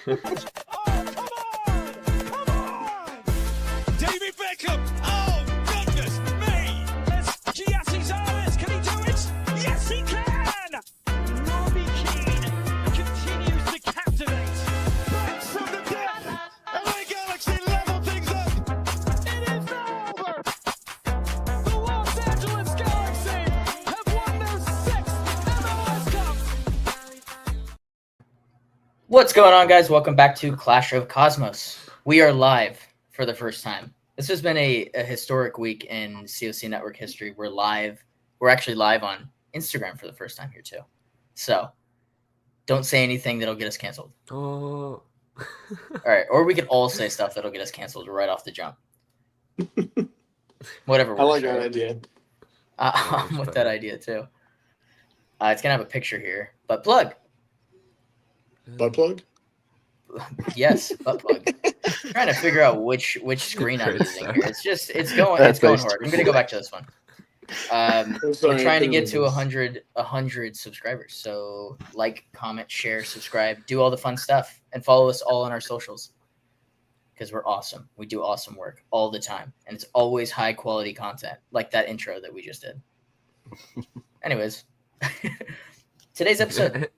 Come on! Come on! David Beckham! Oh, goodness me! Giassi's Arnes, can he do it? Yes, he can! Robbie Keane continues to captivate. Back from the dead! LA Galaxy level things up! It is over! The Los Angeles Galaxy have won their 6th MLS Cup! What's going on, guys? Welcome back to Clash of Cosmos. We are live for the first time. This has been a historic week in C.O.C. network history. We're live. We're actually live on Instagram for the first time here, too. So don't say anything that'll get us canceled. Oh. All right. Or we could all say stuff that'll get us canceled right off the jump. Whatever works. I like that right? idea. I'm with that idea, too. It's going to have a picture here. But plug. Butt plug? Yes, butt plug. I'm trying to figure out which screen I'm using here. It's going hard. I'm gonna go back to this one. We're trying to get to 100 subscribers. So like, comment, share, subscribe, do all the fun stuff, and follow us all on our socials. Because we're awesome. We do awesome work all the time. And it's always high quality content, like that intro that we just did. Anyways. Today's episode.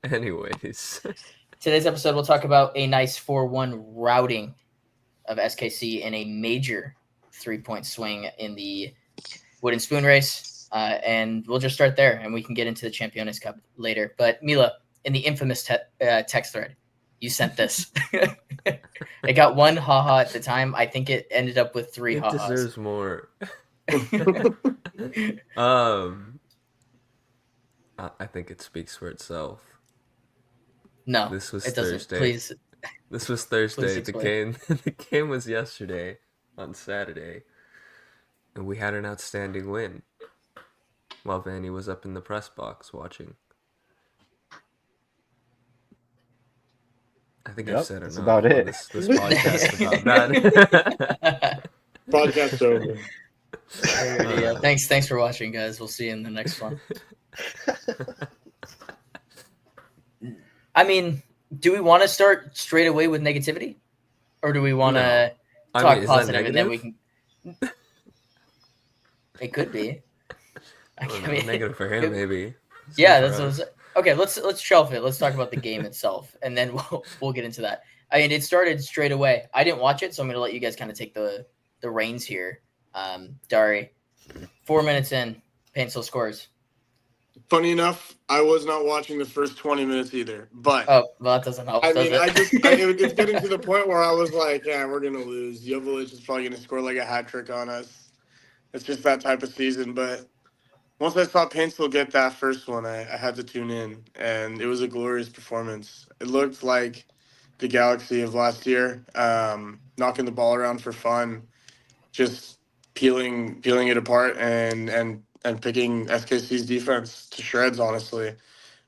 Today's episode, we'll talk about a nice 4-1 routing of SKC in a major 3-point swing in the wooden spoon race. And we'll just start there, and we can get into the Campeones Cup later. But Mila, in the infamous text thread, you sent this. It got one haha at the time. I think it ended up with 3 It ha-has. deserves more. I think it speaks for itself. No, this was it doesn't. Thursday. Please. This was Thursday. Please the game was yesterday on Saturday, and we had an outstanding win. While Vanny was up in the press box watching. I think I've said enough. That's about it. This podcast about that. Podcast over. Yeah, thanks for watching, guys. We'll see you in the next one. I mean, do we want to start straight away with negativity, or do we want to talk positive and then we can? It could be. Negative for him, maybe. Yeah, that's what I was, okay. Let's shelf it. Let's talk about the game itself, and then we'll get into that. I mean, it started straight away. I didn't watch it, so I'm going to let you guys kind of take the reins here. Dari, 4 minutes in, paintsil scores. Funny enough, I was not watching the first 20 minutes either. But well, that doesn't help. It's getting to the point where I was like, yeah, we're gonna lose. Joveljić is probably gonna score like a hat trick on us. It's just that type of season. But once I saw paintsil get that first one, I had to tune in, and it was a glorious performance. It looked like the Galaxy of last year, knocking the ball around for fun, just peeling it apart and picking SKC's defense to shreds, honestly.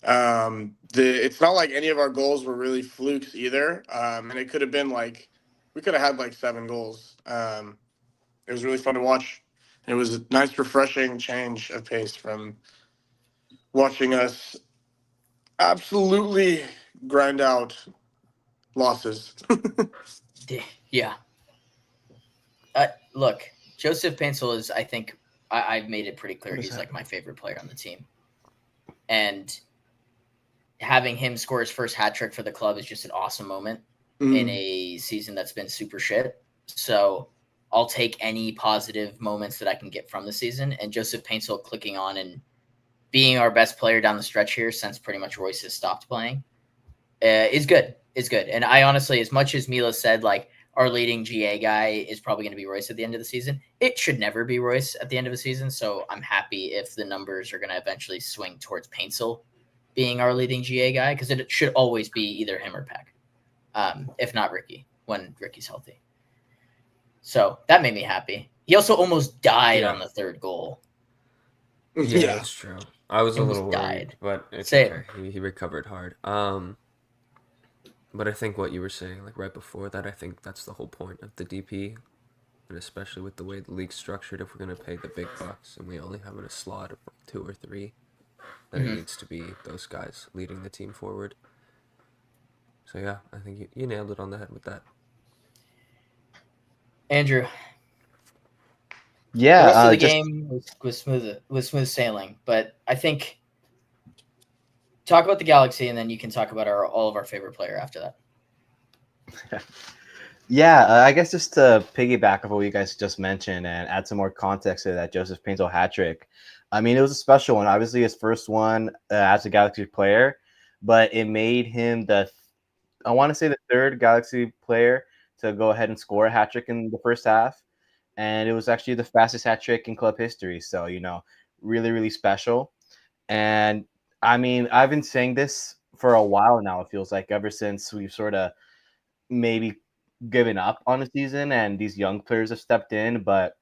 It's not like any of our goals were really flukes either. And it could have been like, we could have had like 7 goals. It was really fun to watch. It was a nice, refreshing change of pace from watching us absolutely grind out losses. Yeah. Look, Joseph Paintsil is, I think, I've made it pretty clear he's like my favorite player on the team. And having him score his first hat trick for the club is just an awesome moment in a season that's been super shit. So I'll take any positive moments that I can get from the season. And Joseph Paintsil clicking on and being our best player down the stretch here since pretty much Royce has stopped playing is good. Is good. And I honestly, as much as Mila said, like, our leading GA guy is probably going to be Royce at the end of the season, it should never be Royce at the end of the season. So I'm happy if the numbers are going to eventually swing towards Paintsil being our leading GA guy, because it should always be either him or Peck, if not Ricky, when Ricky's healthy. So that made me happy. He also almost died on the third goal. Yeah, that's true. I was a little worried, but it's okay. He recovered hard. But I think what you were saying, like right before that, I think that's the whole point of the DP, and especially with the way the league's structured, if we're going to pay the big bucks and we only have a slot of 2 or 3, then it needs to be those guys leading the team forward. So yeah, I think you nailed it on the head with that. Andrew, the Yeah, rest of the just game was smooth sailing, but I think talk about the Galaxy, and then you can talk about all of our favorite player after that. yeah, I guess just to piggyback of what you guys just mentioned and add some more context to that Joseph Paintsil hat trick. I mean, it was a special one. Obviously, his first one as a Galaxy player, but it made him I want to say the third Galaxy player to go ahead and score a hat trick in the first half. And it was actually the fastest hat trick in club history. So, really, really special. And I mean, I've been saying this for a while now, it feels like, ever since we've sort of maybe given up on the season and these young players have stepped in. But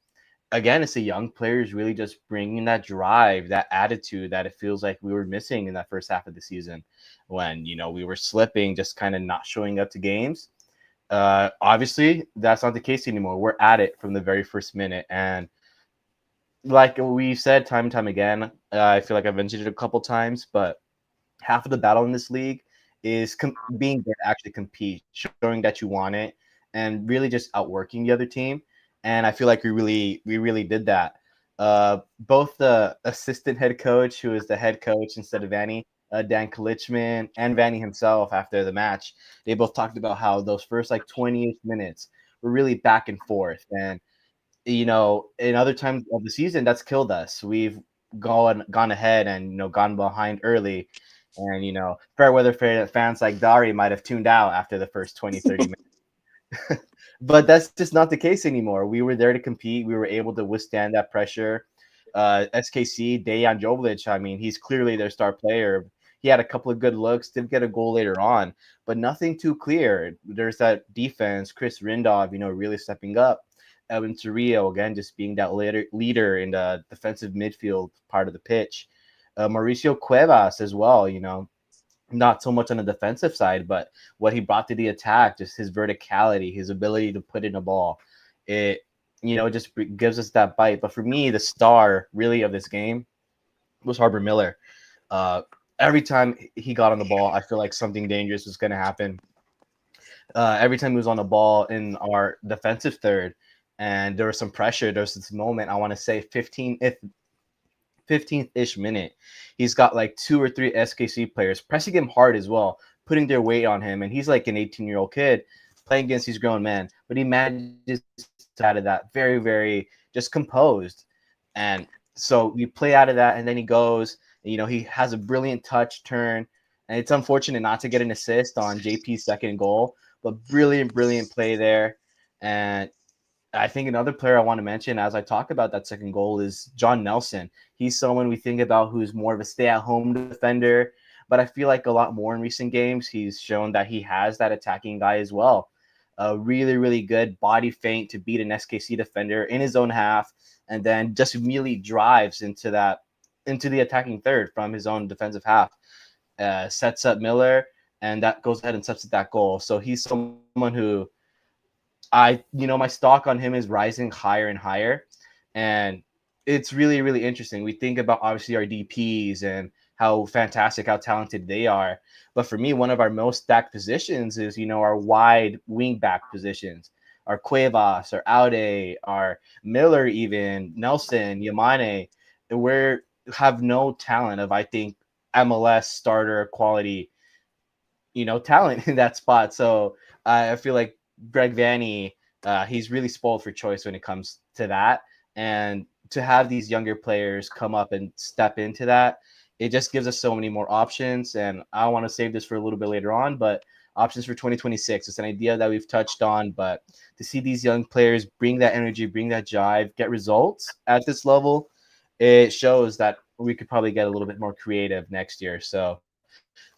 again, it's the young players really just bringing that drive, that attitude that it feels like we were missing in that first half of the season when, we were slipping, just kind of not showing up to games. Obviously, that's not the case anymore. We're at it from the very first minute. And like we said time and time again, I feel like I've mentioned it a couple times, but half of the battle in this league is being there to actually compete, showing that you want it, and really just outworking the other team. And I feel like we really did that. Both the assistant head coach, who is the head coach instead of Vanny, Dan Kalichman, and Vanny himself after the match, they both talked about how those first like 20 minutes were really back and forth. And in other times of the season, that's killed us. We've gone ahead and gone behind early, and fair weather fans like Dari might have tuned out after the first 20-30 minutes. But that's just not the case anymore. We were there to compete. We were able to withstand that pressure. SKC, Dejan Joveljić, I mean, he's clearly their star player. He had a couple of good looks, did get a goal later on, but nothing too clear. There's that defense, Chris Rindov, really stepping up. Evan Torrio, again, just being that leader in the defensive midfield part of the pitch. Mauricio Cuevas as well, not so much on the defensive side, but what he brought to the attack, just his verticality, his ability to put in a ball. It, just gives us that bite. But for me, the star really of this game was Harbour Miller. Every time he got on the ball, I feel like something dangerous was going to happen. Every time he was on the ball in our defensive third, and there was some pressure, there was this moment, I want to say 15th-ish minute, he's got like 2 or 3 SKC players pressing him hard as well, putting their weight on him, and he's like an 18-year-old kid playing against these grown men, but he manages to out of that very, very just composed. And so we play out of that, and then he goes, he has a brilliant touch turn, and it's unfortunate not to get an assist on JP's second goal, but brilliant play there. And I think another player I want to mention as I talk about that second goal is John Nelson. He's someone we think about who's more of a stay-at-home defender, but I feel like a lot more in recent games, he's shown that he has that attacking guy as well. A really, really good body feint to beat an SKC defender in his own half, and then just immediately drives into the attacking third from his own defensive half. Sets up Miller, and that goes ahead and sets up that goal. So he's someone who my stock on him is rising higher and higher. And it's really, really interesting. We think about obviously our DPs and how fantastic, how talented they are. But for me, one of our most stacked positions is, our wide wing back positions. Our Cuevas, our Aude, our Miller, even Nelson, Yamane. We have no talent of, I think, MLS starter quality, talent in that spot. So I feel like Greg Vanny, he's really spoiled for choice when it comes to that. And to have these younger players come up and step into that, it just gives us so many more options. And I want to save this for a little bit later on, but options for 2026. It's an idea that we've touched on, but to see these young players bring that energy, bring that drive, get results at this level, it shows that we could probably get a little bit more creative next year. So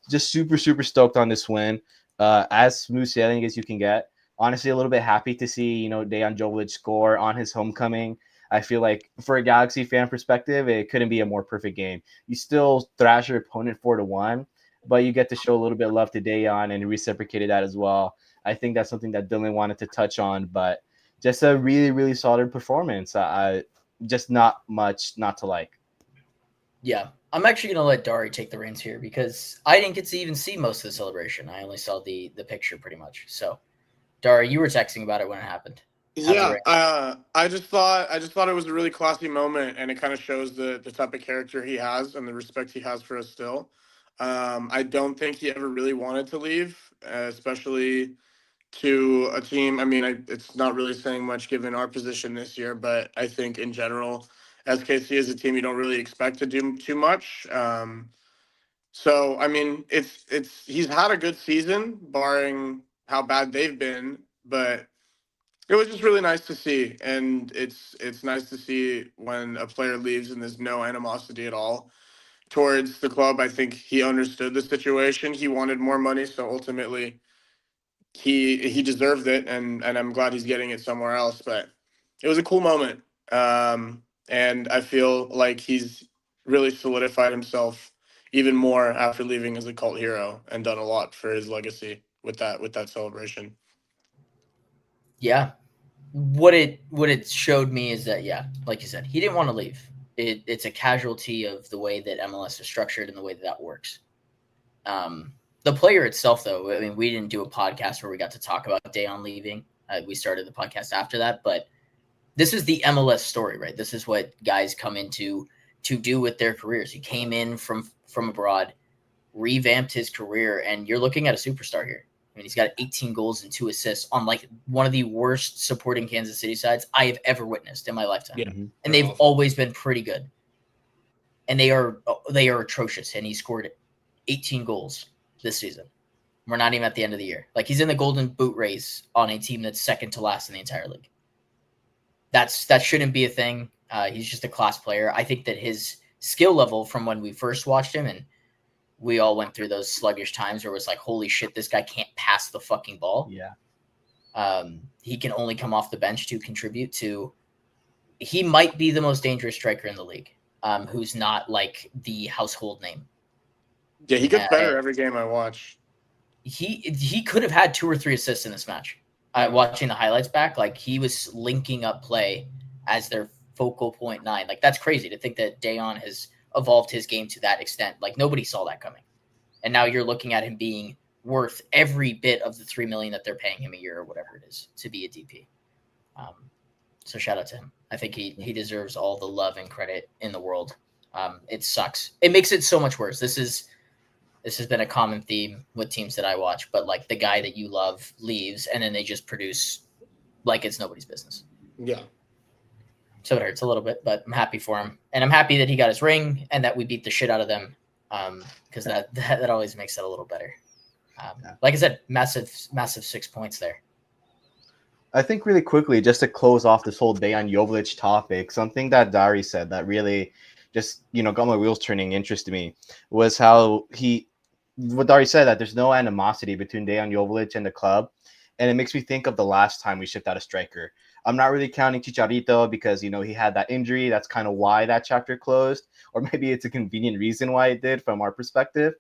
just super, super stoked on this win. As smooth sailing as you can get. Honestly, a little bit happy to see, Dejan Joveljić score on his homecoming. I feel like for a Galaxy fan perspective, it couldn't be a more perfect game. You still thrash your opponent 4-1, but you get to show a little bit of love to Dejan, and he reciprocated that as well. I think that's something that Dylan wanted to touch on, but just a really, really solid performance. Just not much not to like. Yeah, I'm actually going to let Dari take the reins here because I didn't get to even see most of the celebration. I only saw the picture pretty much. So, Dari, you were texting about it when it happened. Yeah, I just thought it was a really classy moment, and it kind of shows the type of character he has and the respect he has for us still. I don't think he ever really wanted to leave, especially to a team. I mean, it's not really saying much given our position this year, but I think in general, SKC is a team you don't really expect to do too much. So I mean, it's he's had a good season, barring how bad they've been, but it was just really nice to see, and it's nice to see when a player leaves and there's no animosity at all towards the club. I think he understood the situation. He wanted more money, so ultimately he deserved it, and I'm glad he's getting it somewhere else. But it was a cool moment, and I feel like he's really solidified himself even more after leaving as a cult hero and done a lot for his legacy with that celebration. Yeah. What it showed me is that, yeah, like you said, he didn't want to leave. It's a casualty of the way that MLS is structured and the way that works. The player itself, though, I mean, we didn't do a podcast where we got to talk about Dejan leaving. We started the podcast after that, but this is the MLS story, right? This is what guys come into to do with their careers. He came in from abroad, revamped his career, and you're looking at a superstar here. I mean, he's got 18 goals and 2 assists on like one of the worst supporting Kansas City sides I have ever witnessed in my lifetime. Yeah, and they've always been pretty good. And they are atrocious. And he scored 18 goals this season. We're not even at the end of the year. Like, he's in the Golden Boot race on a team that's second to last in the entire league. That shouldn't be a thing. He's just a class player. I think that his skill level from when we first watched him, and we all went through those sluggish times where it was like, holy shit, this guy can't pass the fucking ball. Yeah. He can only come off the bench to contribute to. He might be the most dangerous striker in the league, who's not like the household name. Yeah, he gets better every game I watch. He could have had 2 or 3 assists in this match. Watching the highlights back, like, he was linking up play as their focal point 9. Like, that's crazy to think that Dejan has evolved his game to that extent. Like, nobody saw that coming. And now you're looking at him being worth every bit of the $3 million that they're paying him a year or whatever it is to be a DP. So shout out to him. I think he deserves all the love and credit in the world. It sucks. It makes it so much worse. This has been a common theme with teams that I watch, but like, the guy that you love leaves and then they just produce like it's nobody's business. Yeah. So it hurts a little bit, but I'm happy for him. And I'm happy that he got his ring and that we beat the shit out of them, because that always makes it a little better. Like I said, massive 6 points there. I think really quickly, just to close off this whole Dejan Joveljić topic, something that Dari said that really just, got my wheels turning, interested me, was how what Dari said, that there's no animosity between Dejan Joveljić and the club. And it makes me think of the last time we shipped out a striker. I'm not really counting Chicharito because, he had that injury. That's kind of why that chapter closed. Or maybe it's a convenient reason why it did from our perspective.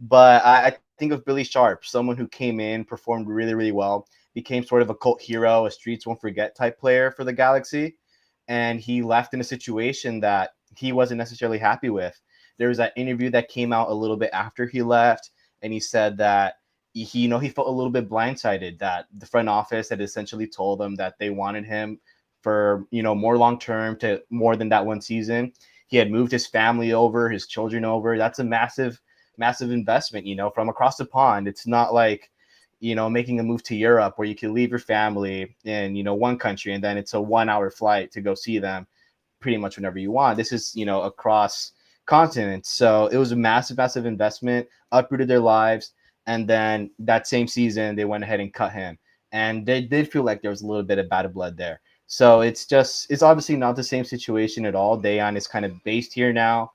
But I think of Billy Sharp, someone who came in, performed really, really well, became sort of a cult hero, a streets won't forget type player for the Galaxy. And he left in a situation that he wasn't necessarily happy with. There was that interview that came out a little bit after he left, and he said that he felt a little bit blindsided, that the front office had essentially told him that they wanted him for, more long-term, to more than that one season. He had moved his family over, his children over. That's a massive, massive investment, from across the pond. It's not like, making a move to Europe where you can leave your family in, one country and then it's a 1-hour flight to go see them pretty much whenever you want. This is, across continents. So it was a massive, massive investment, uprooted their lives. And then that same season, they went ahead and cut him. And they did feel like there was a little bit of bad blood there. So it's obviously not the same situation at all. Dejan is kind of based here now.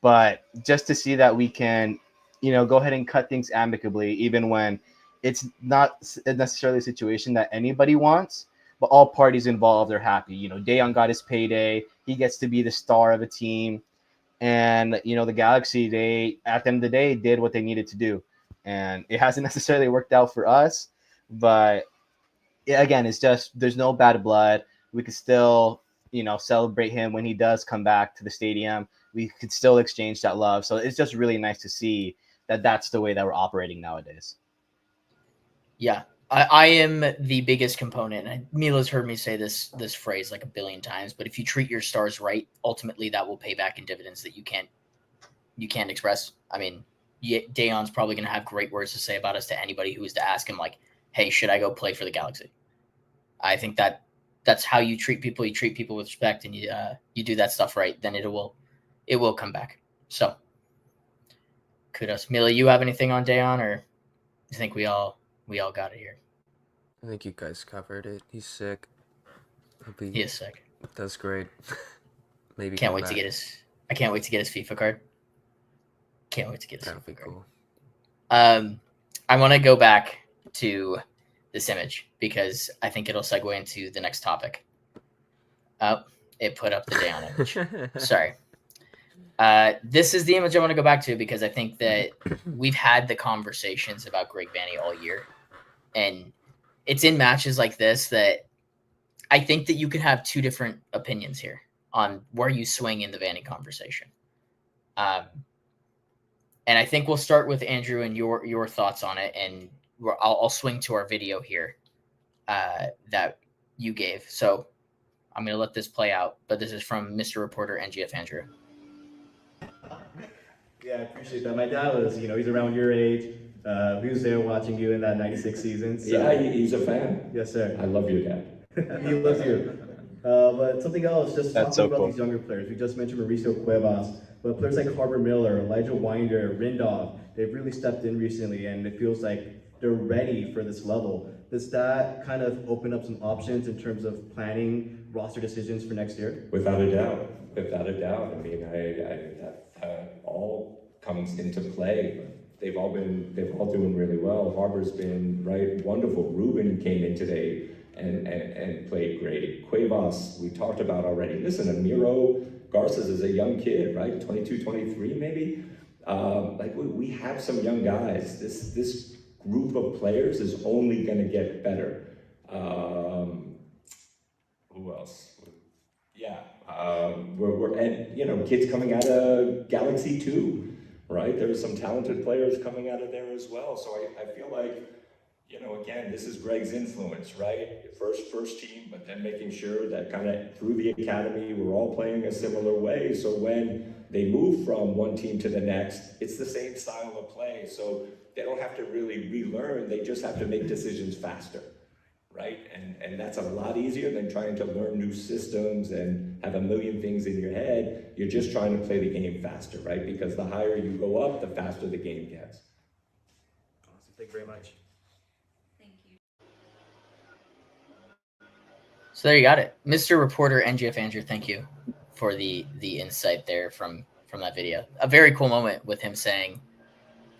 But just to see that we can, go ahead and cut things amicably, even when it's not necessarily a situation that anybody wants, but all parties involved are happy. Dejan got his payday. He gets to be the star of a team. And, the Galaxy, they, at the end of the day, did what they needed to do. And it hasn't necessarily worked out for us. But, again, it's just there's no bad blood. We could still, celebrate him when he does come back to the stadium. we could still exchange that love. So it's just really nice to see that that's the way that we're operating nowadays. Yeah, I am the biggest component. And Mila's heard me say this phrase like a billion times, but if you treat your stars right, ultimately that will pay back in dividends that you can't express. I mean, Dejan's probably going to have great words to say about us to anybody who is to ask him, like, hey, should I go play for the Galaxy? I think that's how you treat people. You treat people with respect, and you do that stuff right, then it will come back. So kudos. Mila, you have anything on Dejan, or you think we all got it here? I think you guys covered it. He's sick. He is sick. That's great. Maybe can't wait to get his. I can't wait to get his FIFA card. Can't wait to get his That'll be FIFA card. cool. I want to go back to this image because I think it'll segue into the next topic. Oh, it put up the Dejan image. Sorry. This is the image I want to go back to because I think that we've had the conversations about Greg Vanney all year. And it's in matches like this that I think that you could have two different opinions here on where you swing in the Vanney conversation. And I think we'll start with Andrew and your thoughts on it. And I'll swing to our video here that you gave. So I'm going to let this play out. But this is from Mr. Reporter NGF Andrew. Yeah, I appreciate that. My dad was, he's around your age. He was there watching you in that 96 season. So. Yeah, he's a fan. Yes, sir. I love your dad. He loves you. But something else, just That's talking so about cool. these younger players. We just mentioned Mauricio Cuevas, but players like Harbor Miller, Elijah Winder, Rindolph, they've really stepped in recently, and it feels like they're ready for this level. Does that kind of open up some options in terms of planning roster decisions for next year? Without a doubt. Without a doubt. I mean, that all comes into play. They've all doing really well. Harbor's been wonderful. Ruben came in today and played great. Cuevas, we talked about already. Listen, Amiro Garces is a young kid, right? 22, 23 maybe. We have some young guys. This group of players is only going to get better. Who else? Yeah, and kids coming out of Galaxy 2, right? There's some talented players coming out of there as well. So I feel like, again, this is Greg's influence, right? First team, but then making sure that kind of through the academy, we're all playing a similar way. So when they move from one team to the next, it's the same style of play. So they don't have to really relearn, they just have to make decisions faster, right? And that's a lot easier than trying to learn new systems and have a million things in your head. You're just trying to play the game faster, right? Because the higher you go up, the faster the game gets. Awesome. Thank you very much. So there you got it. Mr. Reporter NGF Andrew, thank you for the insight there from that video. A very cool moment with him saying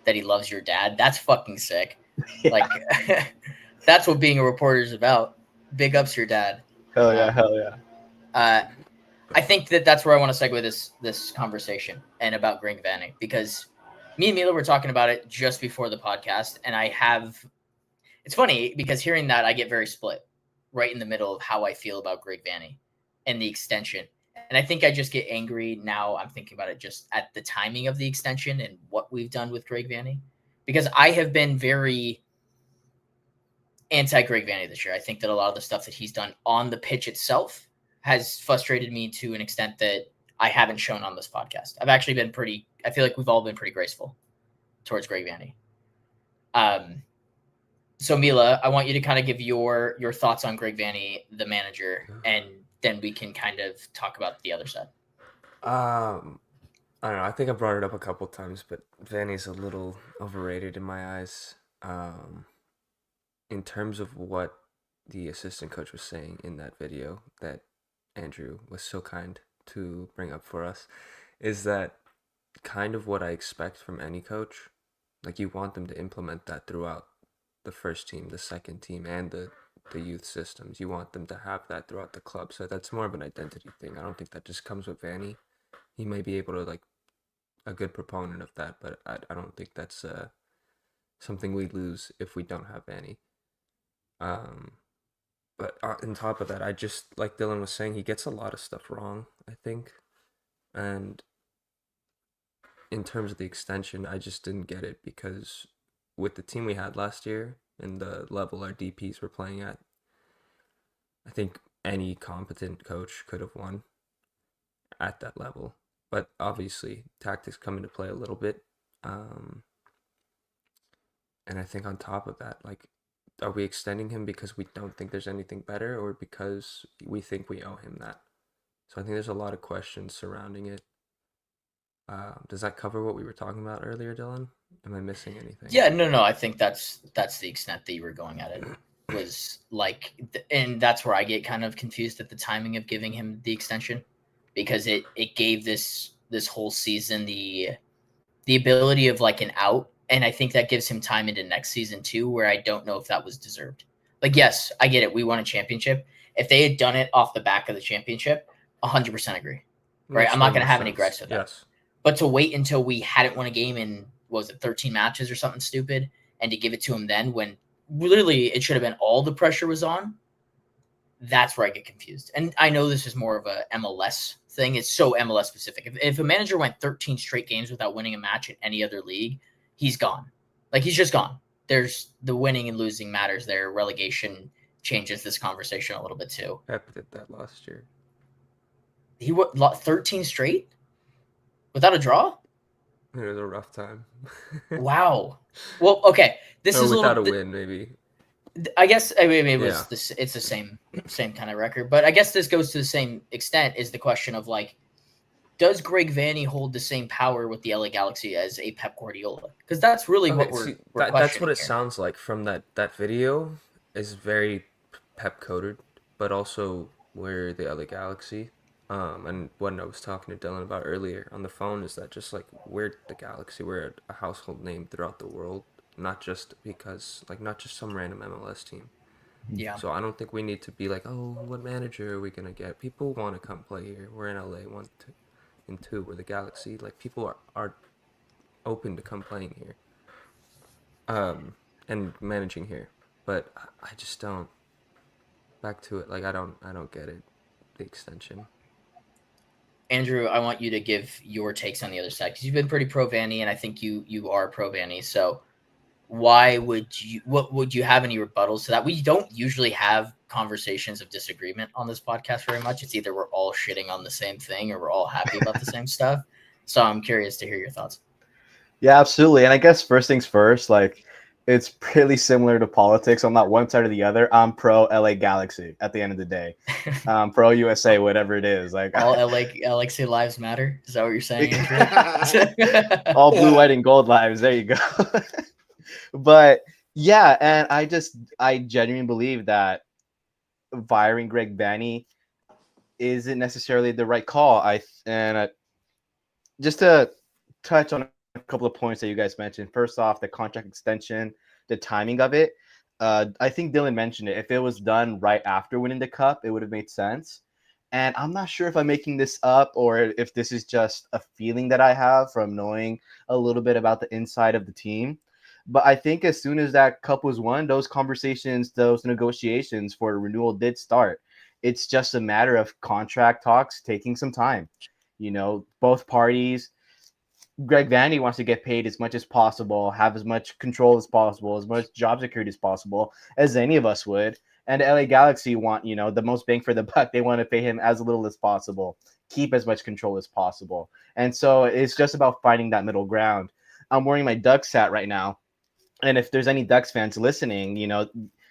that he loves your dad. That's fucking sick. Yeah. Like that's what being a reporter is about. Big ups your dad. Hell yeah, hell yeah. I think that's where I want to segue this conversation and about Greg Vanney, because me and Mila were talking about it just before the podcast, and it's funny because hearing that I get very split right in the middle of how I feel about Greg Vanney and the extension. And I think I just get angry now. I'm thinking about it just at the timing of the extension and what we've done with Greg Vanney, because I have been very anti-Greg Vanney this year. I think that a lot of the stuff that he's done on the pitch itself has frustrated me to an extent that I haven't shown on this podcast. I've actually been I feel like we've all been pretty graceful towards Greg Vanney. So Mila, I want you to kind of give your thoughts on Greg Vanney, the manager, and then we can kind of talk about the other side. I don't know. I think I brought it up a couple times, but Vanney's a little overrated in my eyes. In terms of what the assistant coach was saying in that video that Andrew was so kind to bring up for us, is that kind of what I expect from any coach. Like, you want them to implement that throughout the first team, the second team, and the youth systems. You want them to have that throughout the club. So that's more of an identity thing. I don't think that just comes with Vanney. He may be able to, like, a good proponent of that, but I don't think that's something we lose if we don't have Vanney. But on top of that, I just, like Dylan was saying, he gets a lot of stuff wrong, I think. And in terms of the extension, I just didn't get it because with the team we had last year and the level our DPs were playing at, I think any competent coach could have won at that level. But obviously, tactics come into play a little bit. And I think on top of that, like, are we extending him because we don't think there's anything better or because we think we owe him that? So I think there's a lot of questions surrounding it. Does that cover what we were talking about earlier, Dylan? Am I missing anything? Yeah, no. I think that's the extent that you were going at it. Was like, and that's where I get kind of confused at the timing of giving him the extension, because it gave this whole season the ability of like an out, and I think that gives him time into next season too, where I don't know if that was deserved. Like, yes, I get it. We won a championship. If they had done it off the back of the championship, 100% agree. Right? I'm not going to have any regrets with that. Yes. But to wait until we hadn't won a game in, what was it, 13 matches or something stupid, and to give it to him then when literally it should have been all the pressure was on, that's where I get confused. And I know this is more of a MLS thing. It's so MLS specific. If a manager went 13 straight games without winning a match in any other league, he's gone. Like, he's just gone. There's the winning and losing matters there. Relegation changes this conversation a little bit too. Pep did that last year. He what, 13 straight without a draw? It was a rough time. Wow. Well, okay. This is without a win, maybe. I guess it was this. It's the same kind of record, but I guess this goes to the same extent. Is the question of like, does Greg Vanney hold the same power with the LA Galaxy as a Pep Guardiola? Because that's really what we're that's what it here. sounds like from that video. Is very Pep coded, but also we're the LA Galaxy. And what I was talking to Dylan about earlier on the phone is that just like we're the Galaxy, we're a household name throughout the world, not just because not just some random MLS team. Yeah. So I don't think we need to be like, oh, what manager are we gonna get? People want to come play here. We're in LA, 1, 2, and 2. We're the Galaxy. Like, people are open to come playing here, and managing here. But I just don't. Back to it. Like, I don't get it. The extension. Andrew, I want you to give your takes on the other side, because you've been pretty pro Vanny, and I think you are pro Vanny. So why would you have any rebuttals to that? We don't usually have conversations of disagreement on this podcast very much. It's either we're all shitting on the same thing or we're all happy about the same stuff. So I'm curious to hear your thoughts. Yeah, absolutely. And I guess first things first, like, it's pretty similar to politics. I'm not one side or the other. I'm pro LA Galaxy at the end of the day. Pro USA, whatever it is. Like, all Galaxy lives matter. Is that what you're saying, Andrew? all blue, white, and gold lives. There you go. But yeah, and I genuinely believe that firing Greg Vanney isn't necessarily the right call. Just to touch on a couple of points that you guys mentioned. First off, the contract extension, the timing of it. I think Dylan mentioned it. If it was done right after winning the cup, it would have made sense. And I'm not sure if I'm making this up or if this is just a feeling that I have from knowing a little bit about the inside of the team. But I think as soon as that cup was won, those conversations, those negotiations for a renewal did start. It's just a matter of contract talks taking some time. Both parties. Greg Vanney wants to get paid as much as possible, have as much control as possible, as much job security as possible, as any of us would. And the LA Galaxy want, the most bang for the buck. They want to pay him as little as possible, keep as much control as possible. And so it's just about finding that middle ground. I'm wearing my Ducks hat right now. And if there's any Ducks fans listening,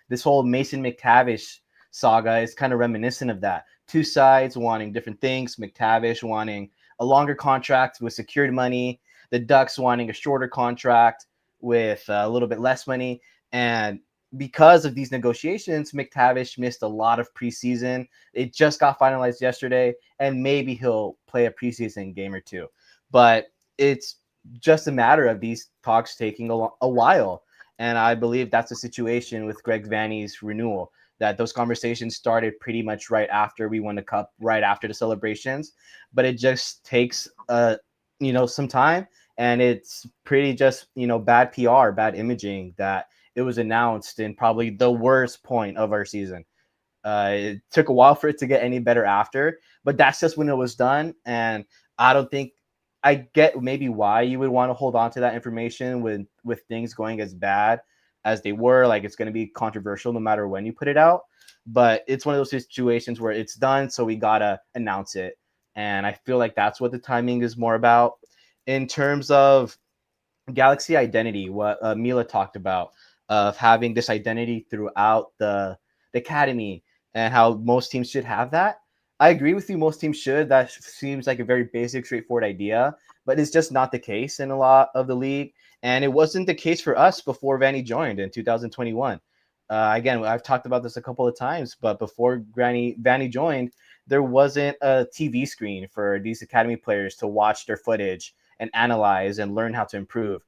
this whole Mason McTavish saga is kind of reminiscent of that. Two sides wanting different things. McTavish wanting a longer contract with secured money. The Ducks wanting a shorter contract with a little bit less money. And because of these negotiations, McTavish missed a lot of preseason. It just got finalized yesterday, and maybe he'll play a preseason game or two. But it's just a matter of these talks taking a while. And I believe that's the situation with Greg Vanney's renewal, that those conversations started pretty much right after we won the cup, right after the celebrations. But it just takes, some time. And it's pretty just, bad PR, bad imaging that it was announced in probably the worst point of our season. It took a while for it to get any better after, but that's just when it was done. And I don't think I get maybe why you would want to hold on to that information with things going as bad as they were. Like, it's going to be controversial no matter when you put it out. But it's one of those situations where it's done, so we gotta announce it. And I feel like that's what the timing is more about. In terms of Galaxy identity, what Mila talked about, of having this identity throughout the academy, and how most teams should have that. I agree with you. Most teams should. That seems like a very basic, straightforward idea, but it's just not the case in a lot of the league. And it wasn't the case for us before Vanny joined in 2021. Again, I've talked about this a couple of times, but before Vanny joined, there wasn't a TV screen for these academy players to watch their footage and analyze and learn how to improve.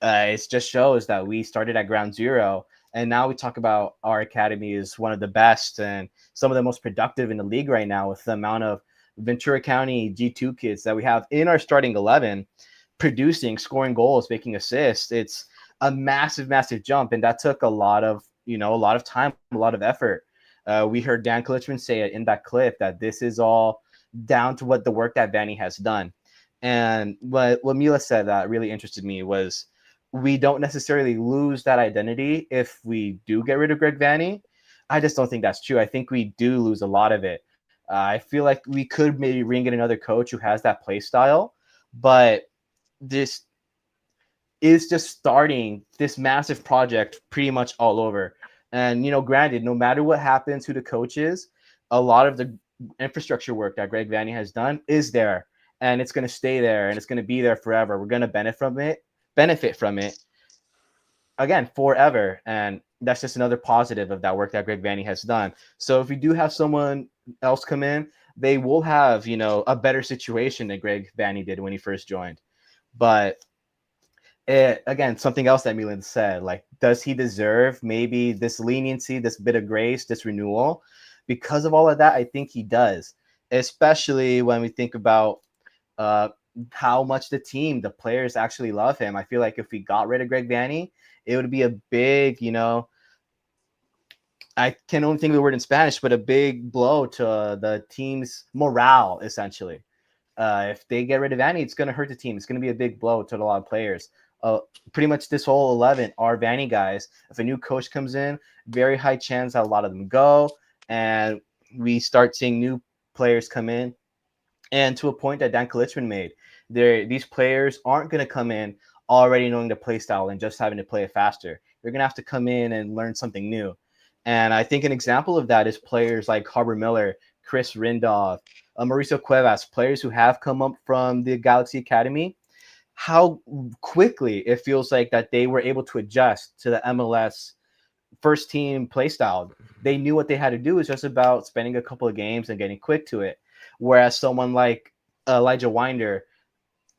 It just shows that we started at ground zero, and now we talk about our academy is one of the best and some of the most productive in the league right now, with the amount of Ventura County G2 kids that we have in our starting 11 producing, scoring goals, making assists. It's a massive, massive jump, and that took a lot of time, a lot of effort. We heard Dan Klichman say it in that clip that this is all down to what the work that Vanny has done. And what Mila said that really interested me was, we don't necessarily lose that identity if we do get rid of Greg Vanny. I just don't think that's true. I think we do lose a lot of it. I feel like we could maybe bring in another coach who has that play style, but this is just starting this massive project pretty much all over. And, granted, no matter what happens, who the coach is, a lot of the infrastructure work that Greg Vanny has done is there, and it's going to stay there, and it's going to be there forever. We're going to benefit from it again forever. And that's just another positive of that work that Greg Vanny has done. So if we do have someone else come in, they will have, a better situation than Greg Vanny did when he first joined. But again, something else that Milan said, like, does he deserve maybe this leniency, this bit of grace, this renewal? Because of all of that, I think he does, especially when we think about how much the players actually love him. I feel like if we got rid of Greg Vanny, it would be a big, I can only think of the word in Spanish, but a big blow to the team's morale, essentially. If they get rid of Vanny, it's going to hurt the team. It's going to be a big blow to a lot of players. Pretty much this whole 11 are Vanny guys. If a new coach comes in, very high chance that a lot of them go, and we start seeing new players come in. And to a point that Dan Klichman made, these players aren't going to come in already knowing the play style and just having to play it faster. They're going to have to come in and learn something new. And I think an example of that is players like Harbor Miller, Chris Rindov, Mauricio Cuevas, players who have come up from the Galaxy Academy. How quickly it feels like that they were able to adjust to the MLS first team play style. They knew what they had to do. It's just about spending a couple of games and getting quick to it. Whereas someone like Elijah Winder,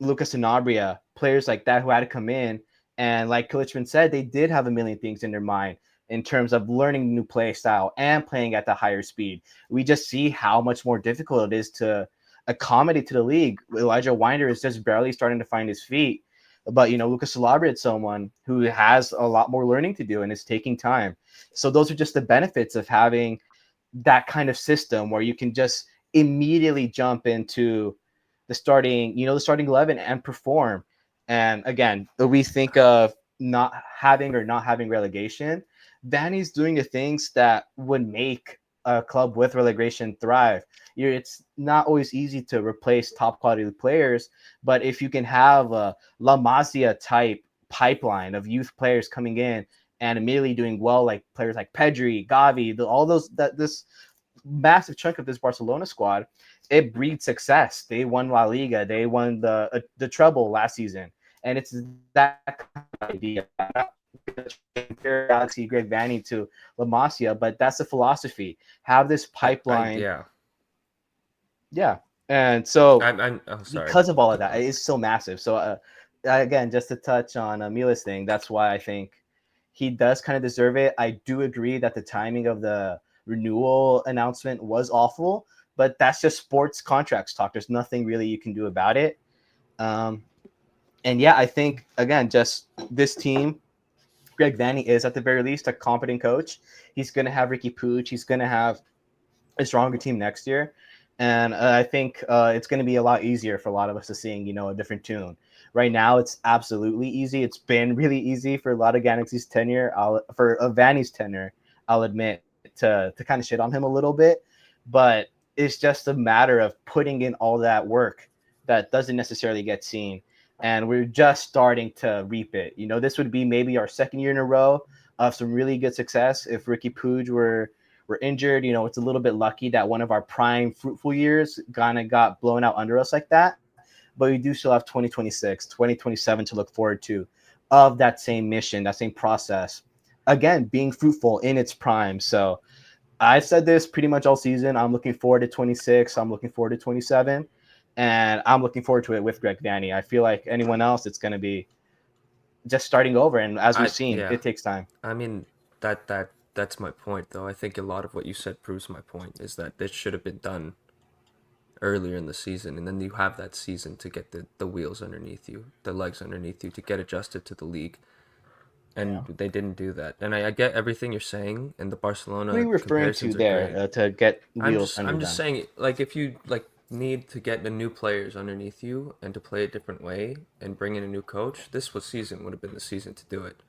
Lucas Sanabria, players like that who had to come in, and like Klichman said, they did have a million things in their mind in terms of learning new play style and playing at the higher speed. We just see how much more difficult it is to accommodate to the league. Elijah Winder is just barely starting to find his feet. But, Lucas Sanabria is someone who has a lot more learning to do and is taking time. So those are just the benefits of having that kind of system where you can just immediately jump into the starting 11 and perform. And again, we think of not having relegation. Vanny's doing the things that would make a club with relegation thrive. It's not always easy to replace top quality players, but if you can have a La Masia type pipeline of youth players coming in and immediately doing well, like players like Pedri, Gavi, all those, this massive chunk of this Barcelona squad, it breeds success. They won La Liga, they won the treble last season, and it's that kind of idea. Compare Galaxy Greg Vanny to La Masia, but that's the philosophy. Have this pipeline. Yeah. And so I'm sorry. Because of all of that, it's so massive. So again, just to touch on Mila's thing, that's why I think he does kind of deserve it. I do agree that the timing of the renewal announcement was awful, but that's just sports contracts talk. There's nothing really you can do about it. And yeah, I think, again, just this team, Greg Vanny is at the very least a competent coach. He's going to have Ricky Puig. He's going to have a stronger team next year. And I think it's going to be a lot easier for a lot of us to sing, a different tune. Right now, it's absolutely easy. It's been really easy for a lot of Galaxy's tenure. For Vanny's tenure, I'll admit, to kind of shit on him a little bit, but it's just a matter of putting in all that work that doesn't necessarily get seen, and we're just starting to reap it. This would be maybe our second year in a row of some really good success. If Ricky Puig were injured, it's a little bit lucky that one of our prime fruitful years kind of got blown out under us like that. But we do still have 2026, 2027 to look forward to of that same mission, that same process. Again, being fruitful in its prime. So I said this pretty much all season. I'm looking forward to 26. I'm looking forward to 27. And I'm looking forward to it with Greg Vanny. I feel like anyone else, it's going to be just starting over. And as we've seen, Yeah. it takes time. I mean, that's my point, though. I think a lot of what you said proves my point, is that this should have been done earlier in the season, and then you have that season to get the wheels underneath you, the legs underneath you, to get adjusted to the league. And they didn't do that. And I get everything you're saying, and the Barcelona What are you referring to comparisons are there great. to get wheels under I'm them? just saying, like, if you need to get the new players underneath you and to play a different way and bring in a new coach, season would have been the season to do it.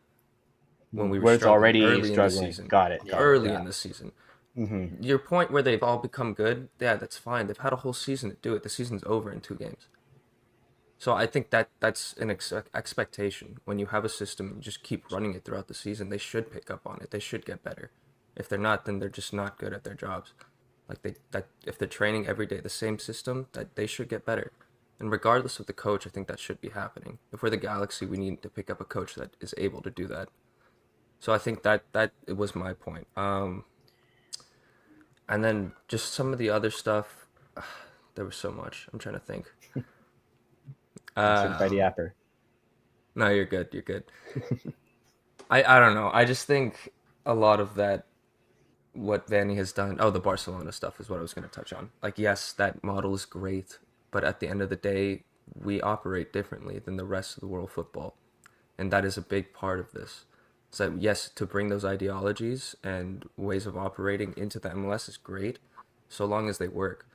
When we were where it's struggling already early in the struggling. season. Got it. Early in the season. Mm-hmm. Your point where they've all become good, yeah, that's fine. They've had a whole season to do it. The season's over in 2 games. So I think that's an expectation. When you have a system, you just keep running it throughout the season. They should pick up on it. They should get better. If they're not, then they're just not good at their jobs. If they're training every day the same system, that they should get better. And regardless of the coach, I think that should be happening. If we're the Galaxy, we need to pick up a coach that is able to do that. So I think that it was my point. And then just some of the other stuff, there was so much. I'm trying to think. By the Apper. No, you're good. You're good. I don't know. I just think a lot of that, what Vanny has done. Oh, the Barcelona stuff is what I was going to touch on. Like, yes, that model is great, but at the end of the day, we operate differently than the rest of the world football, and that is a big part of this. So yes, to bring those ideologies and ways of operating into the MLS is great, so long as they work.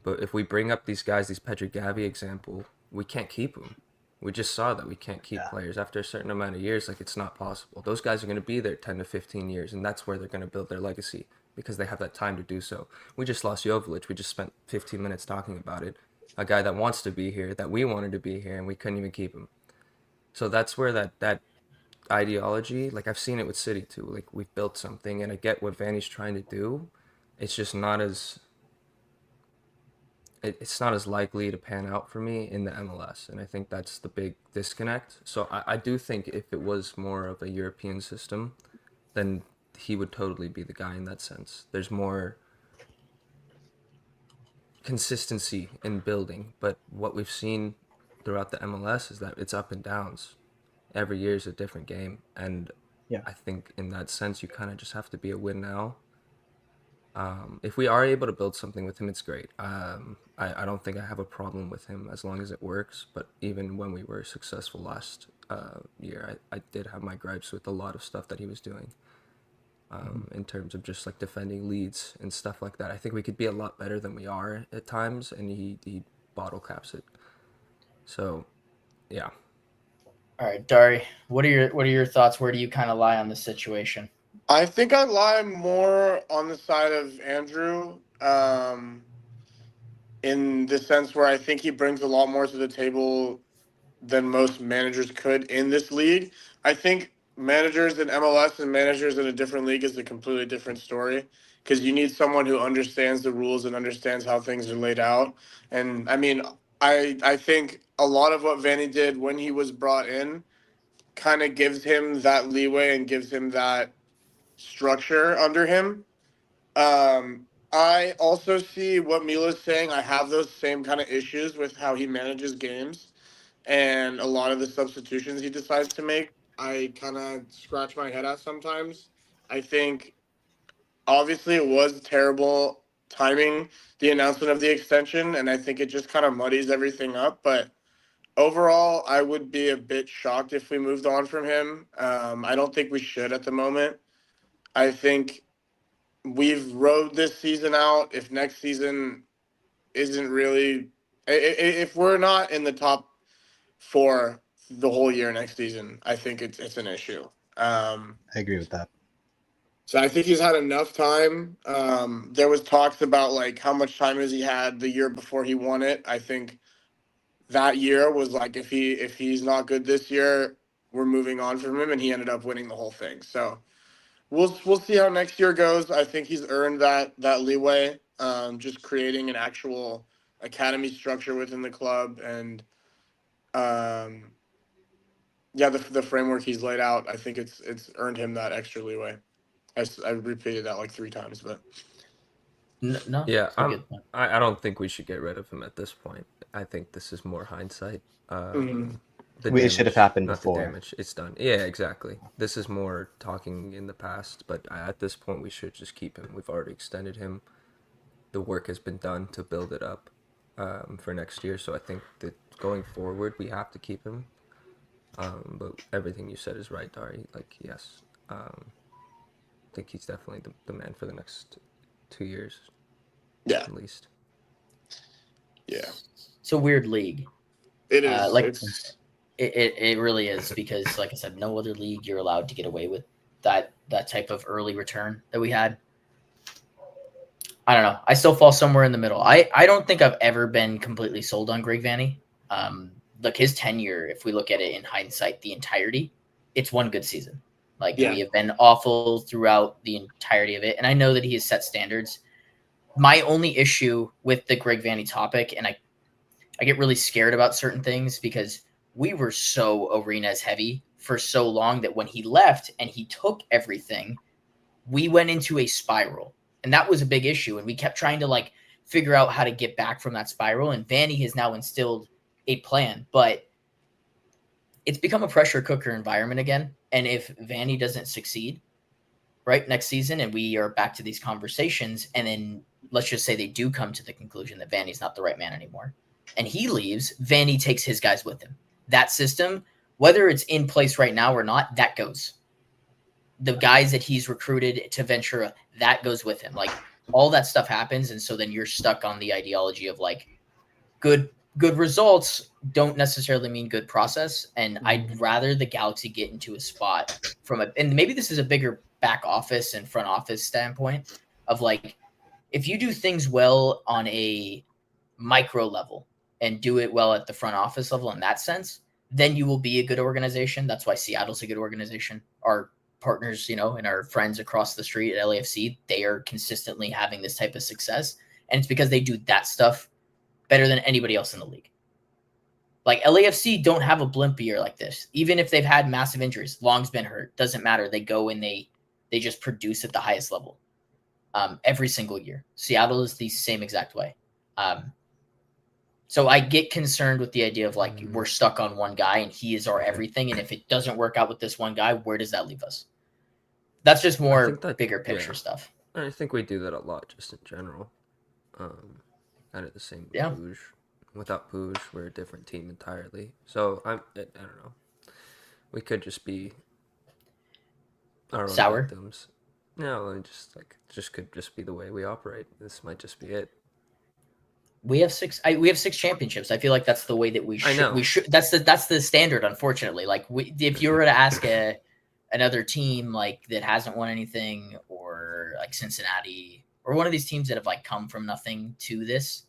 But if we bring up these guys, these Pedri Gavi example, we can't keep them. We just saw that we can't keep players after a certain amount of years. Like, it's not possible. Those guys are going to be there 10 to 15 years, and that's where they're going to build their legacy because they have that time to do so. We just lost Joveljić. We just spent 15 minutes talking about it. A guy that wants to be here, that we wanted to be here, and we couldn't even keep him. So that's where that ideology, like, I've seen it with City too. Like, we've built something, and I get what Vanny's trying to do. It's just not as it's not as likely to pan out for me in the MLS, and I think that's the big disconnect. So I do think if it was more of a European system, then he would totally be the guy in that sense. There's more consistency in building, but what we've seen throughout the MLS is that it's up and downs. Every year is a different game, and I think in that sense you kind of just have to be a win now. If we are able to build something with him, it's great. I don't think I have a problem with him as long as it works. But even when we were successful last year, I did have my gripes with a lot of stuff that he was doing in terms of just like defending leads and stuff like that. I think we could be a lot better than we are at times, and he bottle caps it. So, yeah. All right, Dari, what are your thoughts? Where do you kind of lie on this situation? I think I lie more on the side of Andrew, in the sense where I think he brings a lot more to the table than most managers could in this league. I think managers in MLS and managers in a different league is a completely different story because you need someone who understands the rules and understands how things are laid out. And I mean, I think a lot of what Vanny did when he was brought in kind of gives him that leeway and gives him that structure under him. I also see what Mila's saying. I have those same kind of issues with how he manages games and a lot of the substitutions he decides to make. I kind of scratch my head at sometimes. I think obviously it was terrible timing, the announcement of the extension, and I think it just kind of muddies everything up. But overall, I would be a bit shocked if we moved on from him. I don't think we should at the moment. I think we've rode this season out. If next season isn't really. If we're not in the top 4 the whole year next season, I think it's an issue. I agree with that. So I think he's had enough time. There was talks about like how much time has he had the year before he won it. I think that year was like if he's not good this year, we're moving on from him, and he ended up winning the whole thing. So we'll see how next year goes. I think he's earned that leeway. Just creating an actual academy structure within the club, and the framework he's laid out. I think it's earned him that extra leeway. I repeated that like 3 times, but No. Yeah, it's a good point. I don't think we should get rid of him at this point. I think this is more hindsight. It should have happened before. The damage, it's done. Yeah, exactly. This is more talking in the past, but at this point, we should just keep him. We've already extended him. The work has been done to build it up for next year, so I think that going forward, we have to keep him. But everything you said is right, Dari. Like, yes, I think he's definitely the man for the next 2 years. Yeah. At least. Yeah. It's a weird league. It is. It really is, because like I said, no other league you're allowed to get away with that type of early return that we had. I don't know. I still fall somewhere in the middle. I don't think I've ever been completely sold on Greg Vanney. Look, his tenure, if we look at it in hindsight, the entirety, it's one good season. Like, we have been awful throughout the entirety of it. And I know that he has set standards. My only issue with the Greg Vanney topic, and I get really scared about certain things, because we were so Arenas heavy for so long that when he left and he took everything, we went into a spiral. And that was a big issue. And we kept trying to like figure out how to get back from that spiral. And Vanney has now instilled a plan, but it's become a pressure cooker environment again. And if Vanney doesn't succeed next season, and we are back to these conversations, and then let's just say they do come to the conclusion that Vanney's not the right man anymore, and he leaves, Vanney takes his guys with him. That system, whether it's in place right now or not, that goes. The guys that he's recruited to Ventura, that goes with him. Like, all that stuff happens, and so then you're stuck on the ideology of like good results don't necessarily mean good process. And I'd rather the Galaxy get into a spot and maybe this is a bigger back office and front office standpoint of like, if you do things well on a micro level and do it well at the front office level in that sense, then you will be a good organization. That's why Seattle's a good organization. Our partners, and our friends across the street at LAFC, they are consistently having this type of success. And it's because they do that stuff better than anybody else in the league. Like, LAFC don't have a blimp year like this. Even if they've had massive injuries, Long's been hurt, doesn't matter. They go and they just produce at the highest level every single year. Seattle is the same exact way. So I get concerned with the idea of like, we're stuck on one guy and he is our everything. And if it doesn't work out with this one guy, where does that leave us? That's just more bigger picture stuff. I think we do that a lot just in general. Kind of the same with Puig. Without Puig, we're a different team entirely. So I don't know. We could just be our own sour victims. No, just could just be the way we operate. This might just be it. We have 6 championships. I feel like that's the way that we should. That's the standard, unfortunately. Like, if you were to ask another team like that hasn't won anything, or like Cincinnati, or one of these teams that have like come from nothing to this,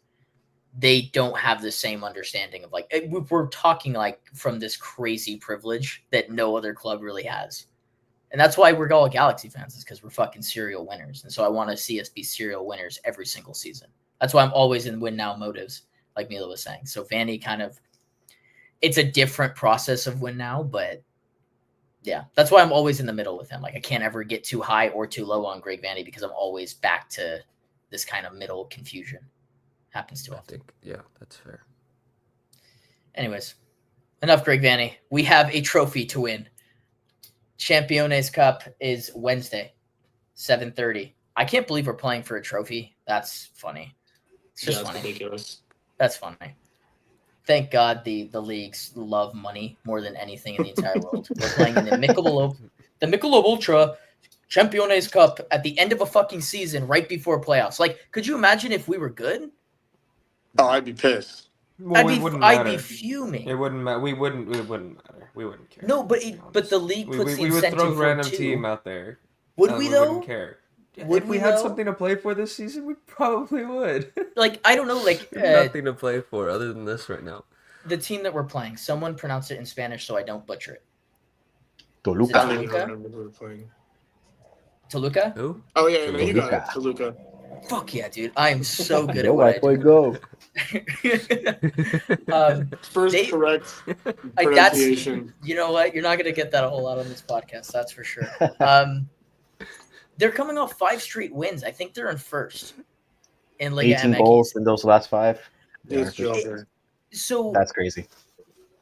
they don't have the same understanding of like, we're talking like from this crazy privilege that no other club really has. And that's why we're all Galaxy fans, is because we're fucking serial winners. And so I want to see us be serial winners every single season. That's why I'm always in win now motives, like Mila was saying. So Vanney it's a different process of win now, but yeah, that's why I'm always in the middle with him. Like, I can't ever get too high or too low on Greg Vanney, because I'm always back to this kind of middle confusion. Happens too often. Yeah, that's fair. Anyways, enough Greg Vanney. We have a trophy to win. Campeones Cup is Wednesday, 7:30. I can't believe we're playing for a trophy. That's funny. It's just funny. Ridiculous. That's funny. Thank God the leagues love money more than anything in the entire world. We're playing in the Michelob Ultra Campeones Cup at the end of a fucking season, right before playoffs. Like, could you imagine if we were good? Oh, I'd be pissed. Well, it wouldn't matter. I'd be fuming. It wouldn't matter. We wouldn't. It wouldn't matter. We wouldn't care. No, but the league puts the we would throw incentive a for random 2. team out there. Would we we though? wouldn't care. Would if we we had though? something to play for this season, we probably would. Like, I don't know, like nothing to play for other than this right now. the team that we're playing. Someone pronounce it in Spanish so I don't butcher it. Toluca. I don't even remember who we're playing. Toluca? Who? Oh, yeah, no, you got it. Toluca. Toluca. Fuck yeah, dude! I am so good at Go, what I white boy, do. go. First They- correct That's pronunciation. you know what? You're not gonna get that a whole lot on this podcast. That's for sure. They're coming off 5 straight wins. I think they're in first in Liga 18 MX. goals in those last 5. It's Joker. So That's crazy.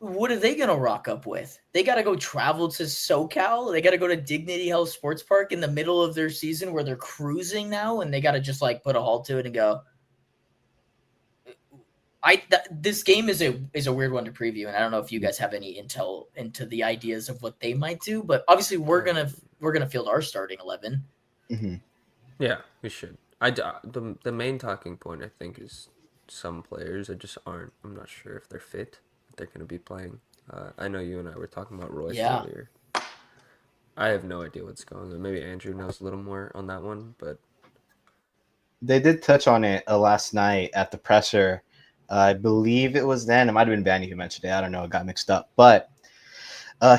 what are they gonna rock up with? They got to go travel to SoCal. They got to go to Dignity Health Sports Park in the middle of their season where they're cruising now, and they got to just like put a halt to it and go. This game is a weird one to preview, and I don't know if you guys have any intel into the ideas of what they might do, but obviously we're gonna field our starting 11. Mm-hmm. Yeah, we should. The main talking point I think is some players just aren't. I'm not sure if they're fit. If they're going to be playing. I know you and I were talking about Royce earlier. I have no idea what's going on. Maybe Andrew knows a little more on that one, but They did touch on it last night at the presser. I believe it was then. It might have been Vanny who mentioned it. I don't know. It got mixed up. But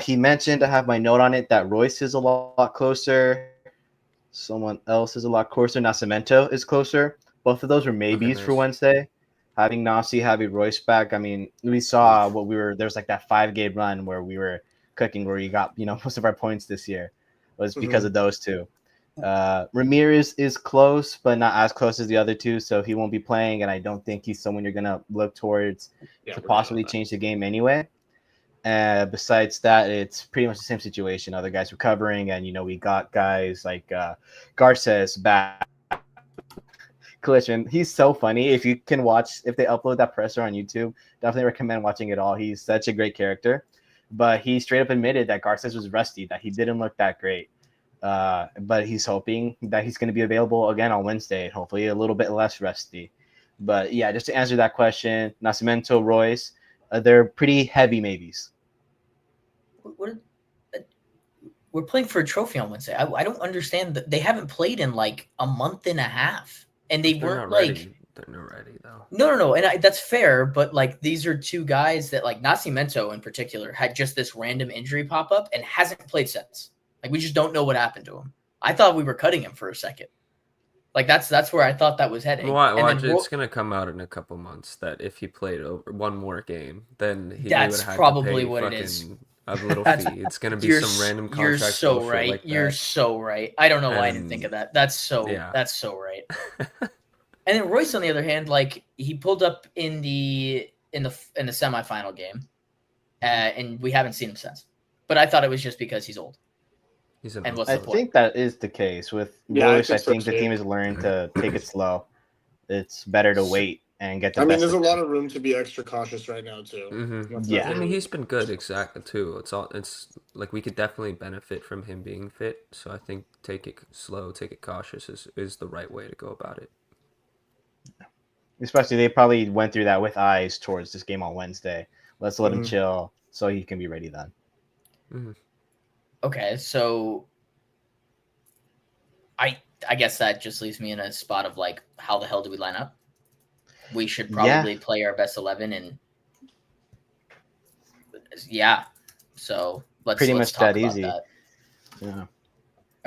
he mentioned, I have my note on it, that Royce is a lot closer. Someone else is a lot closer. Nascimento is closer. Both of those were maybes for Wednesday. Having Nasi, having Royce back. I mean, we saw there's like that 5-game run where we were cooking, where you got, most of our points this year was because of those two. Ramirez is close, but not as close as the other two, so he won't be playing, and I don't think he's someone you're going to look towards to possibly change the game anyway. Besides that, it's pretty much the same situation. Other guys recovering, and we got guys like Garces back. Collision, he's so funny. If you can watch, if they upload that presser on YouTube, definitely recommend watching it all. He's such a great character. But he straight up admitted that Garces was rusty, that he didn't look that great. But he's hoping that he's going to be available again on Wednesday, hopefully a little bit less rusty. But yeah, just to answer that question, Nascimento, Royce, they're pretty heavy maybes. We're playing for a trophy on Wednesday. I don't understand that they haven't played in like a month and a half, and they weren't like. They're not ready though. No, and that's fair, but like these are two guys that like Nascimento in particular had just this random injury pop up and hasn't played since. Like we just don't know what happened to him. I thought we were cutting him for a second. Like that's where I thought that was heading. Watch, it's gonna come out in a couple months that if he played over one more game, then he would have probably to pay what it is. A little fee. It's gonna be some random contract. You're so right. Like you're so right. I don't know why I didn't think of that. That's so right. And then Royce, on the other hand, like he pulled up in the semifinal game, and we haven't seen him since. But I thought it was just because he's old. I think that is the case with Royce. I think the team has learned to take it slow. It's better to wait and get the best. There's a lot of room to be extra cautious right now too. Mm-hmm. Yeah, I mean he's been good exactly too. It's like we could definitely benefit from him being fit. So I think take it slow, take it cautious is the right way to go about it. Especially they probably went through that with eyes towards this game on Wednesday. Let's let him chill so he can be ready then. Mm-hmm. Okay, so I guess that just leaves me in a spot of like, how the hell do we line up? We should probably play our best 11, and so let's pretty much talk that about easy. That. Yeah.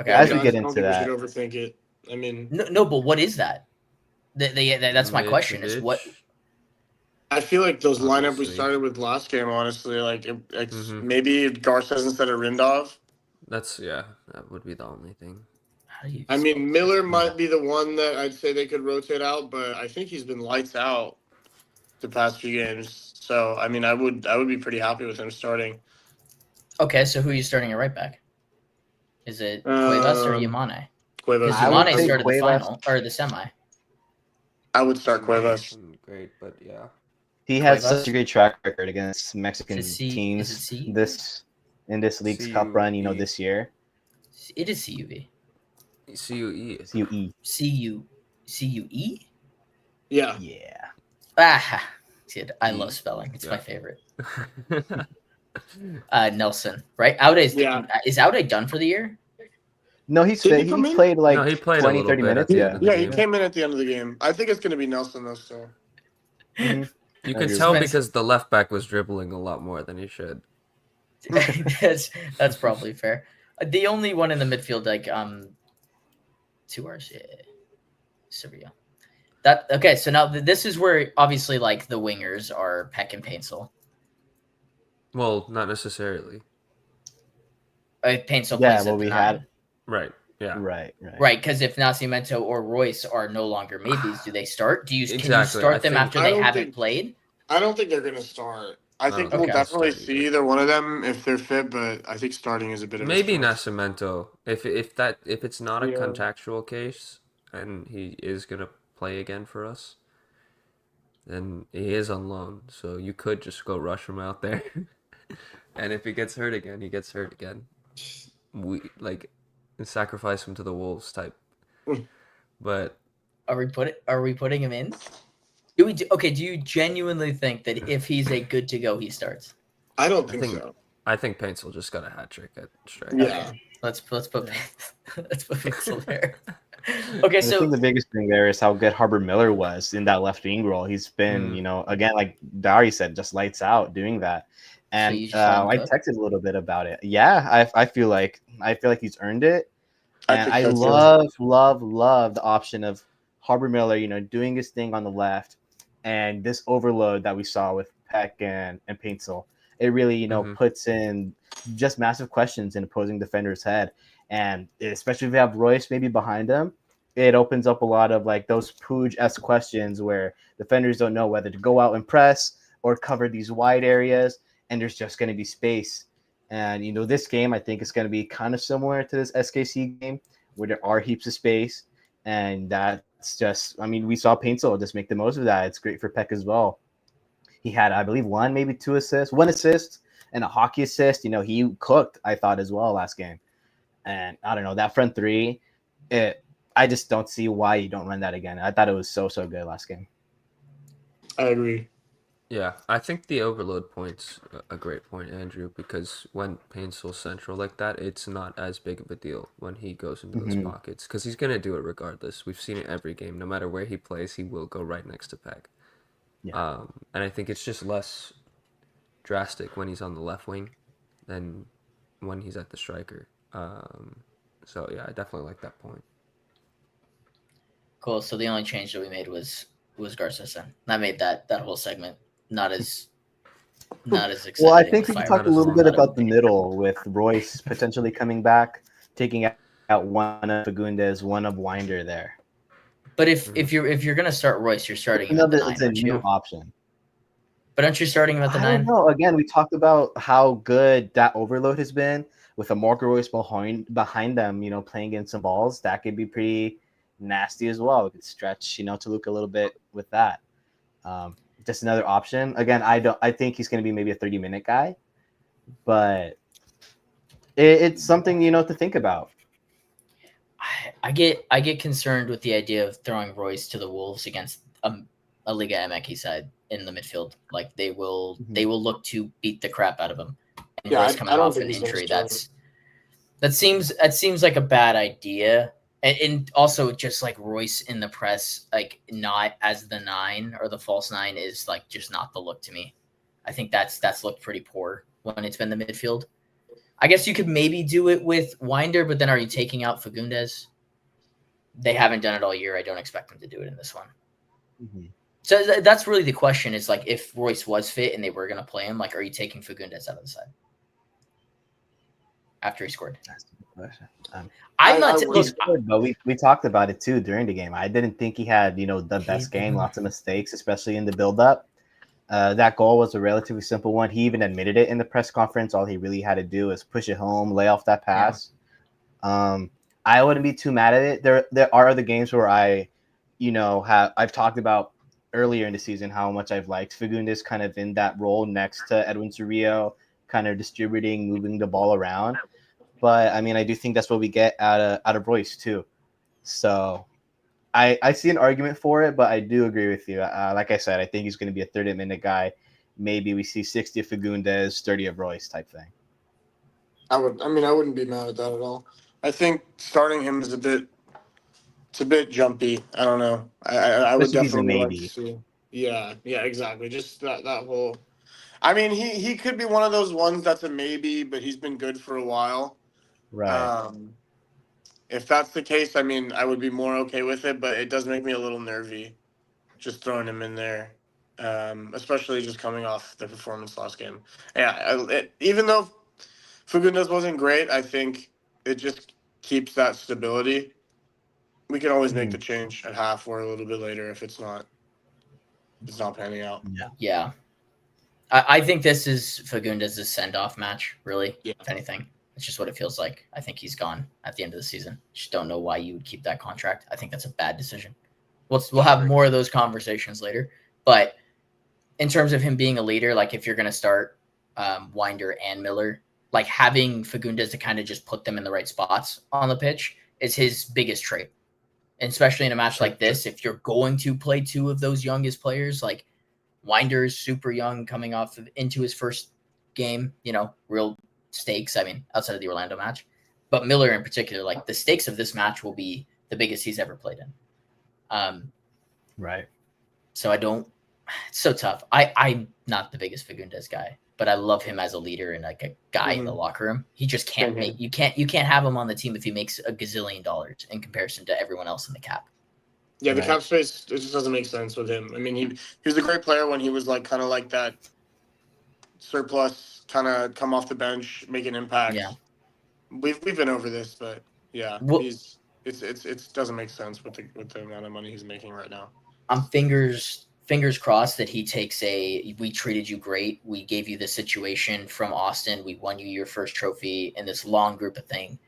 Okay, as we get into We that, should overthink it. I mean, no, but what is that? That's my question. Is what? I feel like those lineup we started with last game, honestly, like maybe Garces instead of Rindov. That would be the only thing. I mean, Miller might be the one that I'd say they could rotate out, but I think he's been lights out the past few games. So I mean, I would be pretty happy with him starting. Okay, so who are you starting at right back? Is it Cuevas or Yamane? Cuevas. Yamane started the final or the semi. I would start Cuevas. Great, but yeah. He has such a great track record against Mexican teams in this league's cup run, this year. It is CUV. CUE. CUE. CUE? Yeah. Yeah. Dude, I love spelling. It's my Yeah. favorite. Nelson, right? Is Aude done for the year? No, Did he come he in? played like No, he played a 20, little 30 bit at minutes. the Yeah. end of the Yeah, he game. came in at the end of the game. I think it's going to be Nelson, though, so. Mhm. You I could agree tell with because the left back was dribbling a lot more than he should. that's probably fair. The only one in the midfield, like 2 hours. Sevilla. That okay. So now this is where obviously like the wingers are Peck and Paintsil. Well, not necessarily. Paintsil Yeah, plays well, at the we 9. had Right. Yeah. right. Right, because if Nascimento or Royce are no longer maybes, do they start? Can you Exactly. I start them think after I they don't haven't think played? I don't think they're going to start. I I don't think think we'll Okay. they'll definitely start see either. either one of them if they're fit, but I think starting is a bit of a Maybe stretch. Nascimento. If it's not a Yeah. contractual case and he is gonna play again for us, then he is on loan. So you could just go rush him out there. And if he gets hurt again, he gets hurt again. We like sacrifice him to the wolves type. But Are we putting him in? Okay, do you genuinely think that if he's a good to go, he starts? I don't I think think so. I think Paintsil just got a hat trick at striker. Yeah. Okay. Let's put let's put Paintsil there. Okay, And I think so the biggest thing there is how good Harbor Miller was in that left wing role. He's been, again, like Dari said, just lights out doing that. And you just let him I cook? texted a little bit about it. Yeah, I feel like he's earned it. I And think I so too. love the option of Harbor Miller, doing his thing on the left, and this overload that we saw with Peck and Paintsil. It really, puts in just massive questions in opposing defenders' head. And especially if you have Royce maybe behind him, it opens up a lot of like those Puig-esque questions where defenders don't know whether to go out and press or cover these wide areas, and there's just going to be space. And this game I think is going to be kind of similar to this SKC game where there are heaps of space, and that's just we saw Paintsil just make the most of that. It's great for Peck as well. He had, I believe, one assist and a hockey assist. He cooked, I thought, as well last game. And I don't know, that front three, I just don't see why you don't run that again. I thought it was so good last game. I agree. Yeah, I think the overload point's a great point, Andrew, because when Paintsil's central like that, it's not as big of a deal when he goes into those pockets, because he's going to do it regardless. We've seen it every game. No matter where he plays, he will go right next to Peck. Yeah. And I think it's just less drastic when he's on the left wing than when he's at the striker. So, yeah, I definitely like that point. Cool. So the only change that we made was Garces. That made that whole segment not as exciting. Well, I think we with can Fire talk a as little long. bit about the middle with Royce potentially coming back, taking out one of Fagundes, one of Winder there. But if you're gonna start Royce, you're starting him at the 9, It's a aren't new you? option. But aren't you starting him at the I 9? don't know. Again, we talked about how good that overload has been with a Marco Royce behind them, playing in some balls. That could be pretty nasty as well. We could stretch, Toluca a little bit with that. Just another option. Again, I think he's going to be maybe a 30-minute guy, but it's something, to think about. I get concerned with the idea of throwing Royce to the Wolves against a Liga MX side in the midfield. Like they will look to beat the crap out of him. And Yeah, Royce I coming don't off think an he's gonna injury, start. that seems like a bad idea. And also just like Royce in the press, like not as the 9 or the false 9 is like just not the look to me. I think that's looked pretty poor when it's been the midfield. I guess you could maybe do it with Winder, but then are you taking out Fagundes? They haven't done it all year. I don't expect them to do it in this one. Mm-hmm. So that's really the question is like if Royce was fit and they were going to play him, like are you taking Fagundes out of the side after he scored? That's a good question. I'm not. He scored, but we talked about it too during the game. I didn't think he had the best game. Lots of mistakes, especially in the build-up. That goal was a relatively simple one. He even admitted it in the press conference. All he really had to do is push it home, lay off that pass. Yeah. I wouldn't be too mad at it. There are other games where I've talked about earlier in the season how much I've liked Fagundes kind of in that role next to Edwin Cerrillo, kind of distributing, moving the ball around. But I do think that's what we get out of Royce too. So I see an argument for it, but I do agree with you. Like I said, I think he's going to be a 30-minute guy. Maybe we see 60 of Fagundes, 30 of Royce type thing. I wouldn't be mad at that at all. I think starting him is it's a bit jumpy. I don't know. I would Especially if he's a definitely like to maybe. see. Yeah, exactly. Just that whole. I mean, he could be one of those ones that's a maybe, but he's been good for a while. Right. If that's the case, I mean, I would be more okay with it, but it does make me a little nervy just throwing him in there, especially just coming off the performance last game. Yeah, even though Fagundes wasn't great, I think it just keeps that stability. We can always make the change at half or a little bit later if it's not panning out. Yeah. I think this is Fagundes' send-off match, really, Yeah. if anything. It's just what it feels like. I think he's gone at the end of the season. Just don't know why you would keep that contract. I think that's a bad decision. We'll have more of those conversations later. But in terms of him being a leader, like if you're going to start Winder and Miller, like having Fagundes to kind of just put them in the right spots on the pitch is his biggest trait. And especially in a match like this, if you're going to play two of those youngest players, like Winder is super young coming off into his first game, real stakes. I mean, outside of the Orlando match, but Miller in particular, like the stakes of this match will be the biggest he's ever played in. Right. So it's so tough. I'm not the biggest Fagundes guy, but I love him as a leader and like a guy in the locker room. He just can't you can't have him on the team if he makes $1 gazillion in comparison to everyone else in the cap. Yeah, the cap space, it just doesn't make sense with him. I mean, he was a great player when he was like kind of like that surplus, kind of come off the bench, make an impact. Yeah, we've been over this, but yeah, it doesn't make sense with the amount of money he's making right now. I'm fingers crossed that he takes we treated you great. We gave you the situation from Austin. We won you your first trophy in this long group of thing.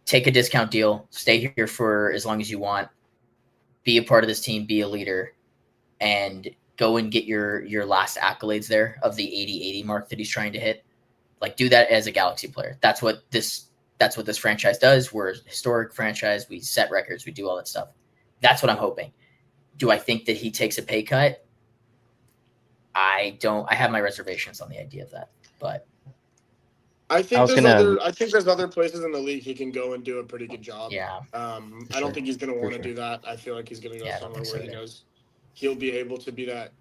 Take a discount deal. Stay here for as long as you want. Be a part of this team. Be a leader. And go and get your last accolades there of the 80-80 mark that he's trying to hit. Like, do that as a Galaxy player. That's what this franchise does. We're a historic franchise. We set records. We do all that stuff. That's what I'm hoping. Do I think that he takes a pay cut? I don't. I have my reservations on the idea of that, but I think there's other places in the league he can go and do a pretty good job. Yeah. I don't think he's going to want to do that. I feel like he's going to go somewhere where he knows he'll be able to be that.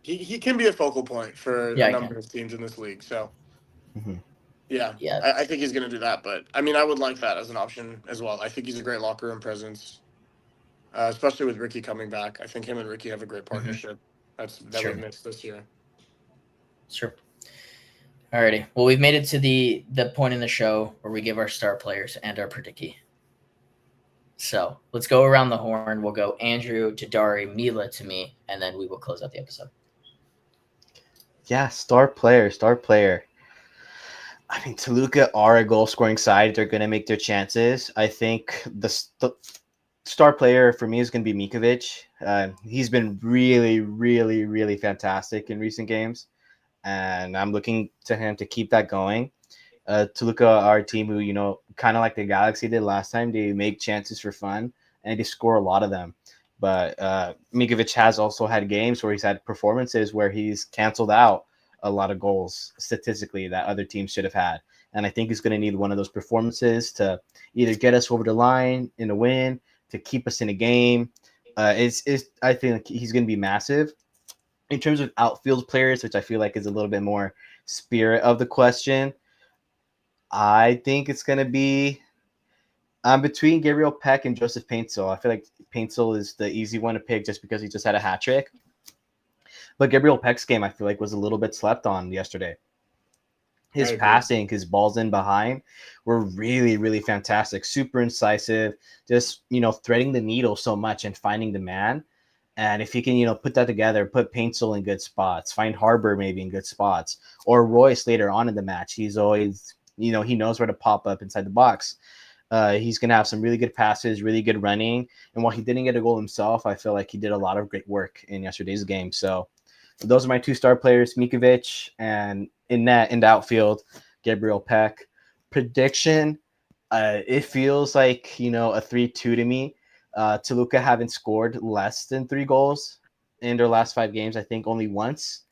He can be a focal point for a number of teams in this league. So, yeah. I think he's going to do that. But, I mean, I would like that as an option as well. I think he's a great locker room presence. Especially with Ricky coming back. I think him and Ricky have a great partnership that we've missed this year. Sure. Alrighty. Well, we've made it to the point in the show where we give our star players and our predicky. So let's go around the horn. We'll go Andrew to Dari, Mila to me, and then we will close out the episode. Yeah, star player. I mean, Toluca are a goal-scoring side. They're going to make their chances. I think the star player for me is going to be Mikovic. He's been really, really, really fantastic in recent games, and I'm looking to him to keep that going. Toluca are a team who, kind of like the Galaxy did last time, they make chances for fun, and they score a lot of them. But Mikovic has also had games where he's had performances where he's canceled out a lot of goals statistically that other teams should have had. And I think he's going to need one of those performances to either get us over the line in a win, to keep us in a game. I think he's going to be massive. In terms of outfield players, which I feel like is a little bit more spirit of the question, I think it's going to be between Gabriel Peck and Joseph Paintsil. I feel like Paintsil is the easy one to pick just because he just had a hat trick. But Gabriel Peck's game, I feel like, was a little bit slept on yesterday. His passing, his balls in behind were really, really fantastic. Super incisive, just, threading the needle so much and finding the man. And if he can, put that together, put Paintsil in good spots, find Harbor maybe in good spots, or Royce later on in the match, he's always, he knows where to pop up inside the box. He's going to have some really good passes, really good running. And while he didn't get a goal himself, I feel like he did a lot of great work in yesterday's game. So those are my two star players, Mikovic, and in the outfield, Gabriel Peck. Prediction, it feels like, a 3-2 to me. Toluca haven't scored less than 3 goals in their last 5 games. I think only once.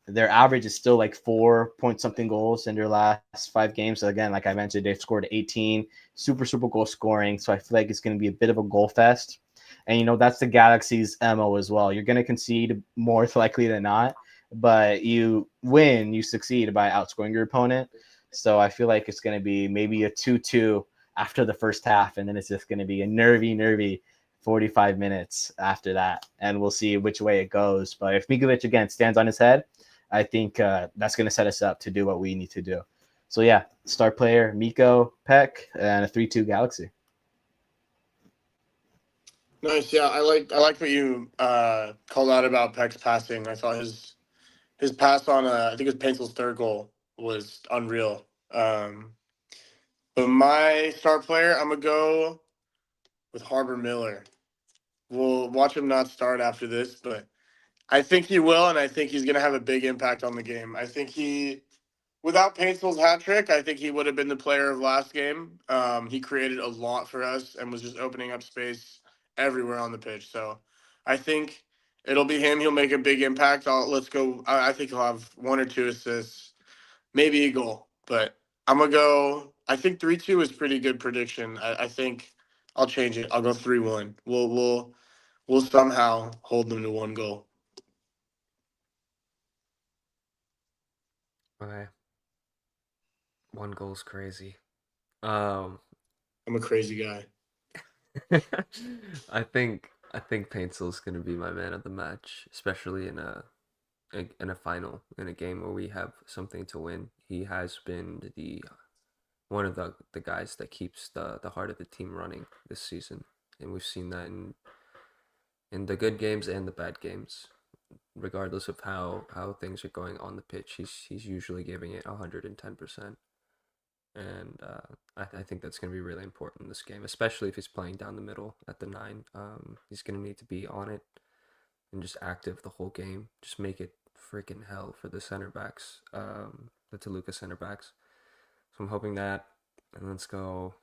Their average is still like 4 point something goals in their last 5 games. So again, like I mentioned, they've scored 18, super goal scoring. So I feel like it's going to be a bit of a goal fest. And, that's the Galaxy's MO as well. You're going to concede more likely than not, but you win, you succeed by outscoring your opponent. So I feel like it's going to be maybe a 2-2 after the first half. And then it's just going to be a nervy 45 minutes after that. And we'll see which way it goes. But if Mikovic, again, stands on his head, I think that's going to set us up to do what we need to do. So, yeah, star player, Miko, Peck, and a 3-2 Galaxy. Nice. Yeah, I like what you called out about Peck's passing. I thought his pass on, I think it was Paintsil's third goal was unreal. But my star player, I'm going to go with Harbor Miller. We'll watch him not start after this, but I think he will, and I think he's going to have a big impact on the game. I think without Paintsil's hat trick, I think he would have been the player of last game. He created a lot for us and was just opening up space everywhere on the pitch. So I think it'll be him. He'll make a big impact. Let's go. I think he'll have 1 or 2 assists, maybe a goal. But I'm going to go, I think 3-2 is pretty good prediction. I think I'll change it. I'll go 3-1. We'll somehow hold them to 1 goal. Okay. 1 goal's crazy. I'm a crazy guy. I think Paintsil's gonna be my man of the match, especially in a final, in a game where we have something to win. He has been one of the guys that keeps the heart of the team running this season, and we've seen that in the good games and the bad games. Regardless of how things are going on the pitch, he's usually giving it 110%. And I think that's going to be really important in this game, especially if he's playing down the middle at the 9. He's going to need to be on it and just active the whole game. Just make it freaking hell for the center backs, the Toluca center backs. So I'm hoping that, and let's go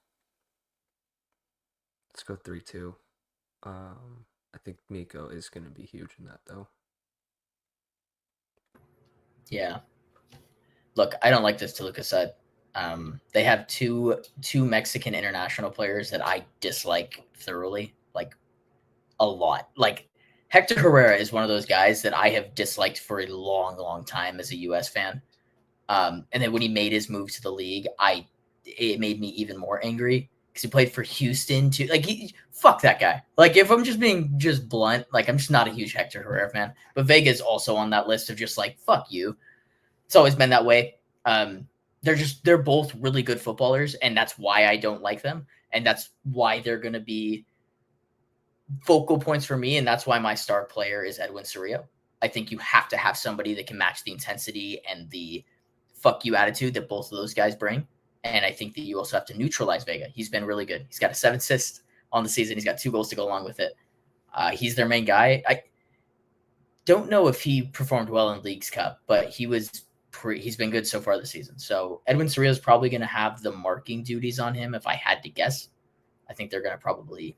3-2. I think Miko is going to be huge in that, though. Yeah. Look, I don't like this Toluca side. They have two Mexican international players that I dislike thoroughly, like a lot. Like Hector Herrera is one of those guys that I have disliked for a long time as a U.S. fan. And then when he made his move to the league, it made me even more angry because he played for Houston too. Like fuck that guy. Like if I'm just being blunt, like I'm just not a huge Hector Herrera fan. But Vega's also on that list of just like fuck you. It's always been that way. They're both really good footballers, and that's why I don't like them, and that's why they're going to be focal points for me, and that's why my star player is Edwin Cerrillo. I think you have to have somebody that can match the intensity and the fuck you attitude that both of those guys bring, and I think that you also have to neutralize Vega. He's been really good. He's got a 7 assist on the season. He's got 2 goals to go along with it. He's their main guy. I don't know if he performed well in Leagues Cup, but he's been good so far this season. So Edwin Cerrillo is probably going to have the marking duties on him if I had to guess. I think they're going to probably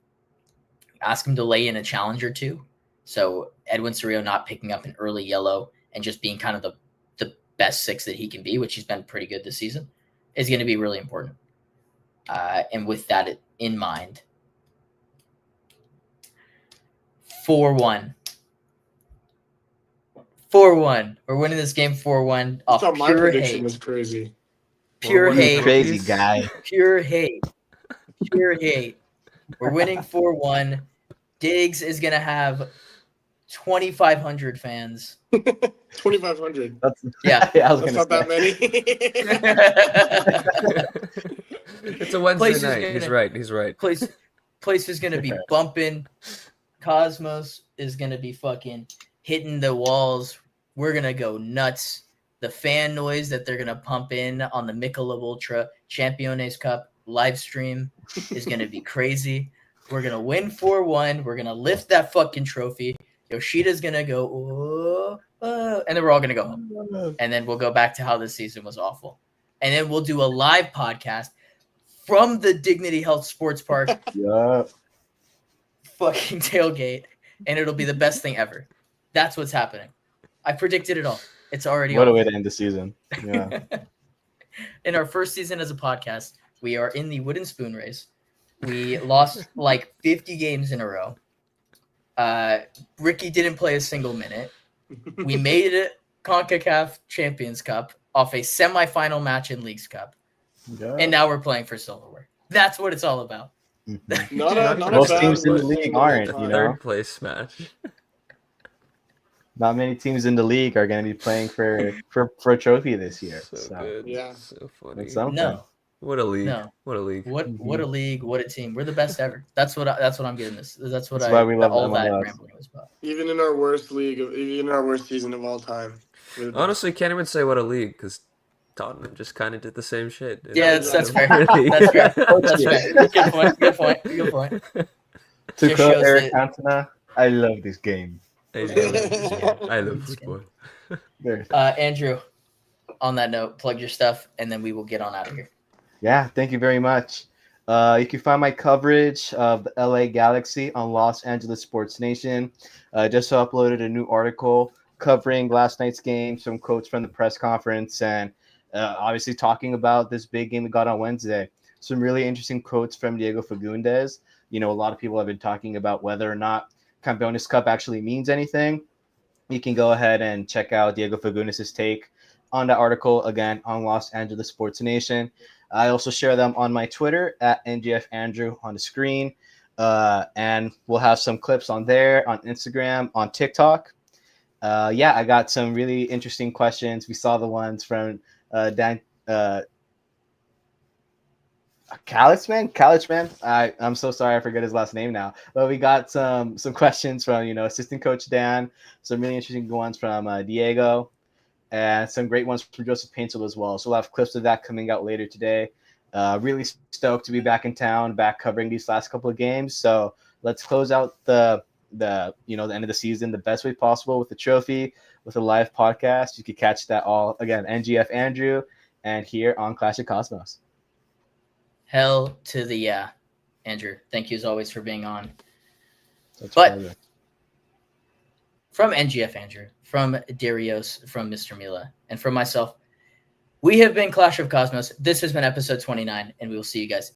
ask him to lay in a challenge or 2. So Edwin Cerrillo not picking up an early yellow and just being kind of the best 6 that he can be, which he's been pretty good this season, is going to be really important. And with that in mind, 4-1. 4-1. We're winning this game 4-1 off I thought my pure prediction hate. was crazy. Pure hate. Crazy guy. Pure hate. Pure hate. We're winning 4-1. Diggs is going to have 2,500 fans. 2,500. Yeah. I was That's gonna not that many. It's a Wednesday night. He's right. Place is going to be bumping. Cosmos is going to be fucking hitting the walls. We're going to go nuts. The fan noise that they're going to pump in on the Michelob Ultra Campeones Cup live stream is going to be crazy. We're going to win 4-1. We're going to lift that fucking trophy. Yoshida's going to go, and then we're all going to go home. And then we'll go back to how this season was awful. And then we'll do a live podcast from the Dignity Health Sports Park. Yeah. fucking tailgate, and it'll be the best thing ever. That's what's happening. I predicted it all. It's already What a all. way to end the season. Yeah. In our first season as a podcast, we are in the wooden spoon race. We lost like 50 games in a row. Ricky didn't play a single minute. We made it CONCACAF Champions Cup off a semifinal match in Leagues Cup. Yeah. And now we're playing for silverware. That's what it's all about. Mhm. Not a Most bad teams in the way league to aren't, end you time. know. Third place match. Not many teams in the league are going to be playing for a trophy this year. So good. Yeah. So funny. That's something. No. What a league. No. What a league. What a league, what a team. We're the best ever. That's what I'm getting this. That's That's why we love all that MLS. rambling was about. Even in our worst league, even in our worst season of all time. we're the best. Honestly, can't even say what a league because Tottenham just kind of did the same shit. Yeah, that's fair. Really. That's fair. That's fair. Good point. Good point. Good point. To Just quote shows Eric that- Cantona, I love this game. I love football. There. Andrew, on that note, plug your stuff, and then we will get on out of here. Yeah, thank you very much. You can find my coverage of the LA Galaxy on Los Angeles Sports Nation. Just uploaded a new article covering last night's game, some quotes from the press conference, and obviously talking about this big game we got on Wednesday. Some really interesting quotes from Diego Fagundes. You know, a lot of people have been talking about whether or not Campeones Cup actually means anything. You can go ahead and check out Diego Fagundes' take on that article, again, on Los Angeles Sports Nation. I also share them on my Twitter at NGF Andrew on the screen. And we'll have some clips on there, on Instagram, on TikTok. I got some really interesting questions. We saw the ones from Dan Kalichman. I'm so sorry, I forget his last name now. But we got some questions from assistant coach Dan, some really interesting ones from Diego, and some great ones from Joseph Paintsil as well. So we'll have clips of that coming out later today. Really stoked to be back in town, back covering these last couple of games. So let's close out the end of the season the best way possible with the trophy, with a live podcast. You can catch that all again, NGF Andrew, and here on Clash of Cosmos. Hell to the yeah, Andrew. Thank you as always for being on. That's But- pleasure. From NGF Andrew, from Darius, from Mr. Mila, and from myself, we have been Clash of Cosmos. This has been episode 29, and we will see you guys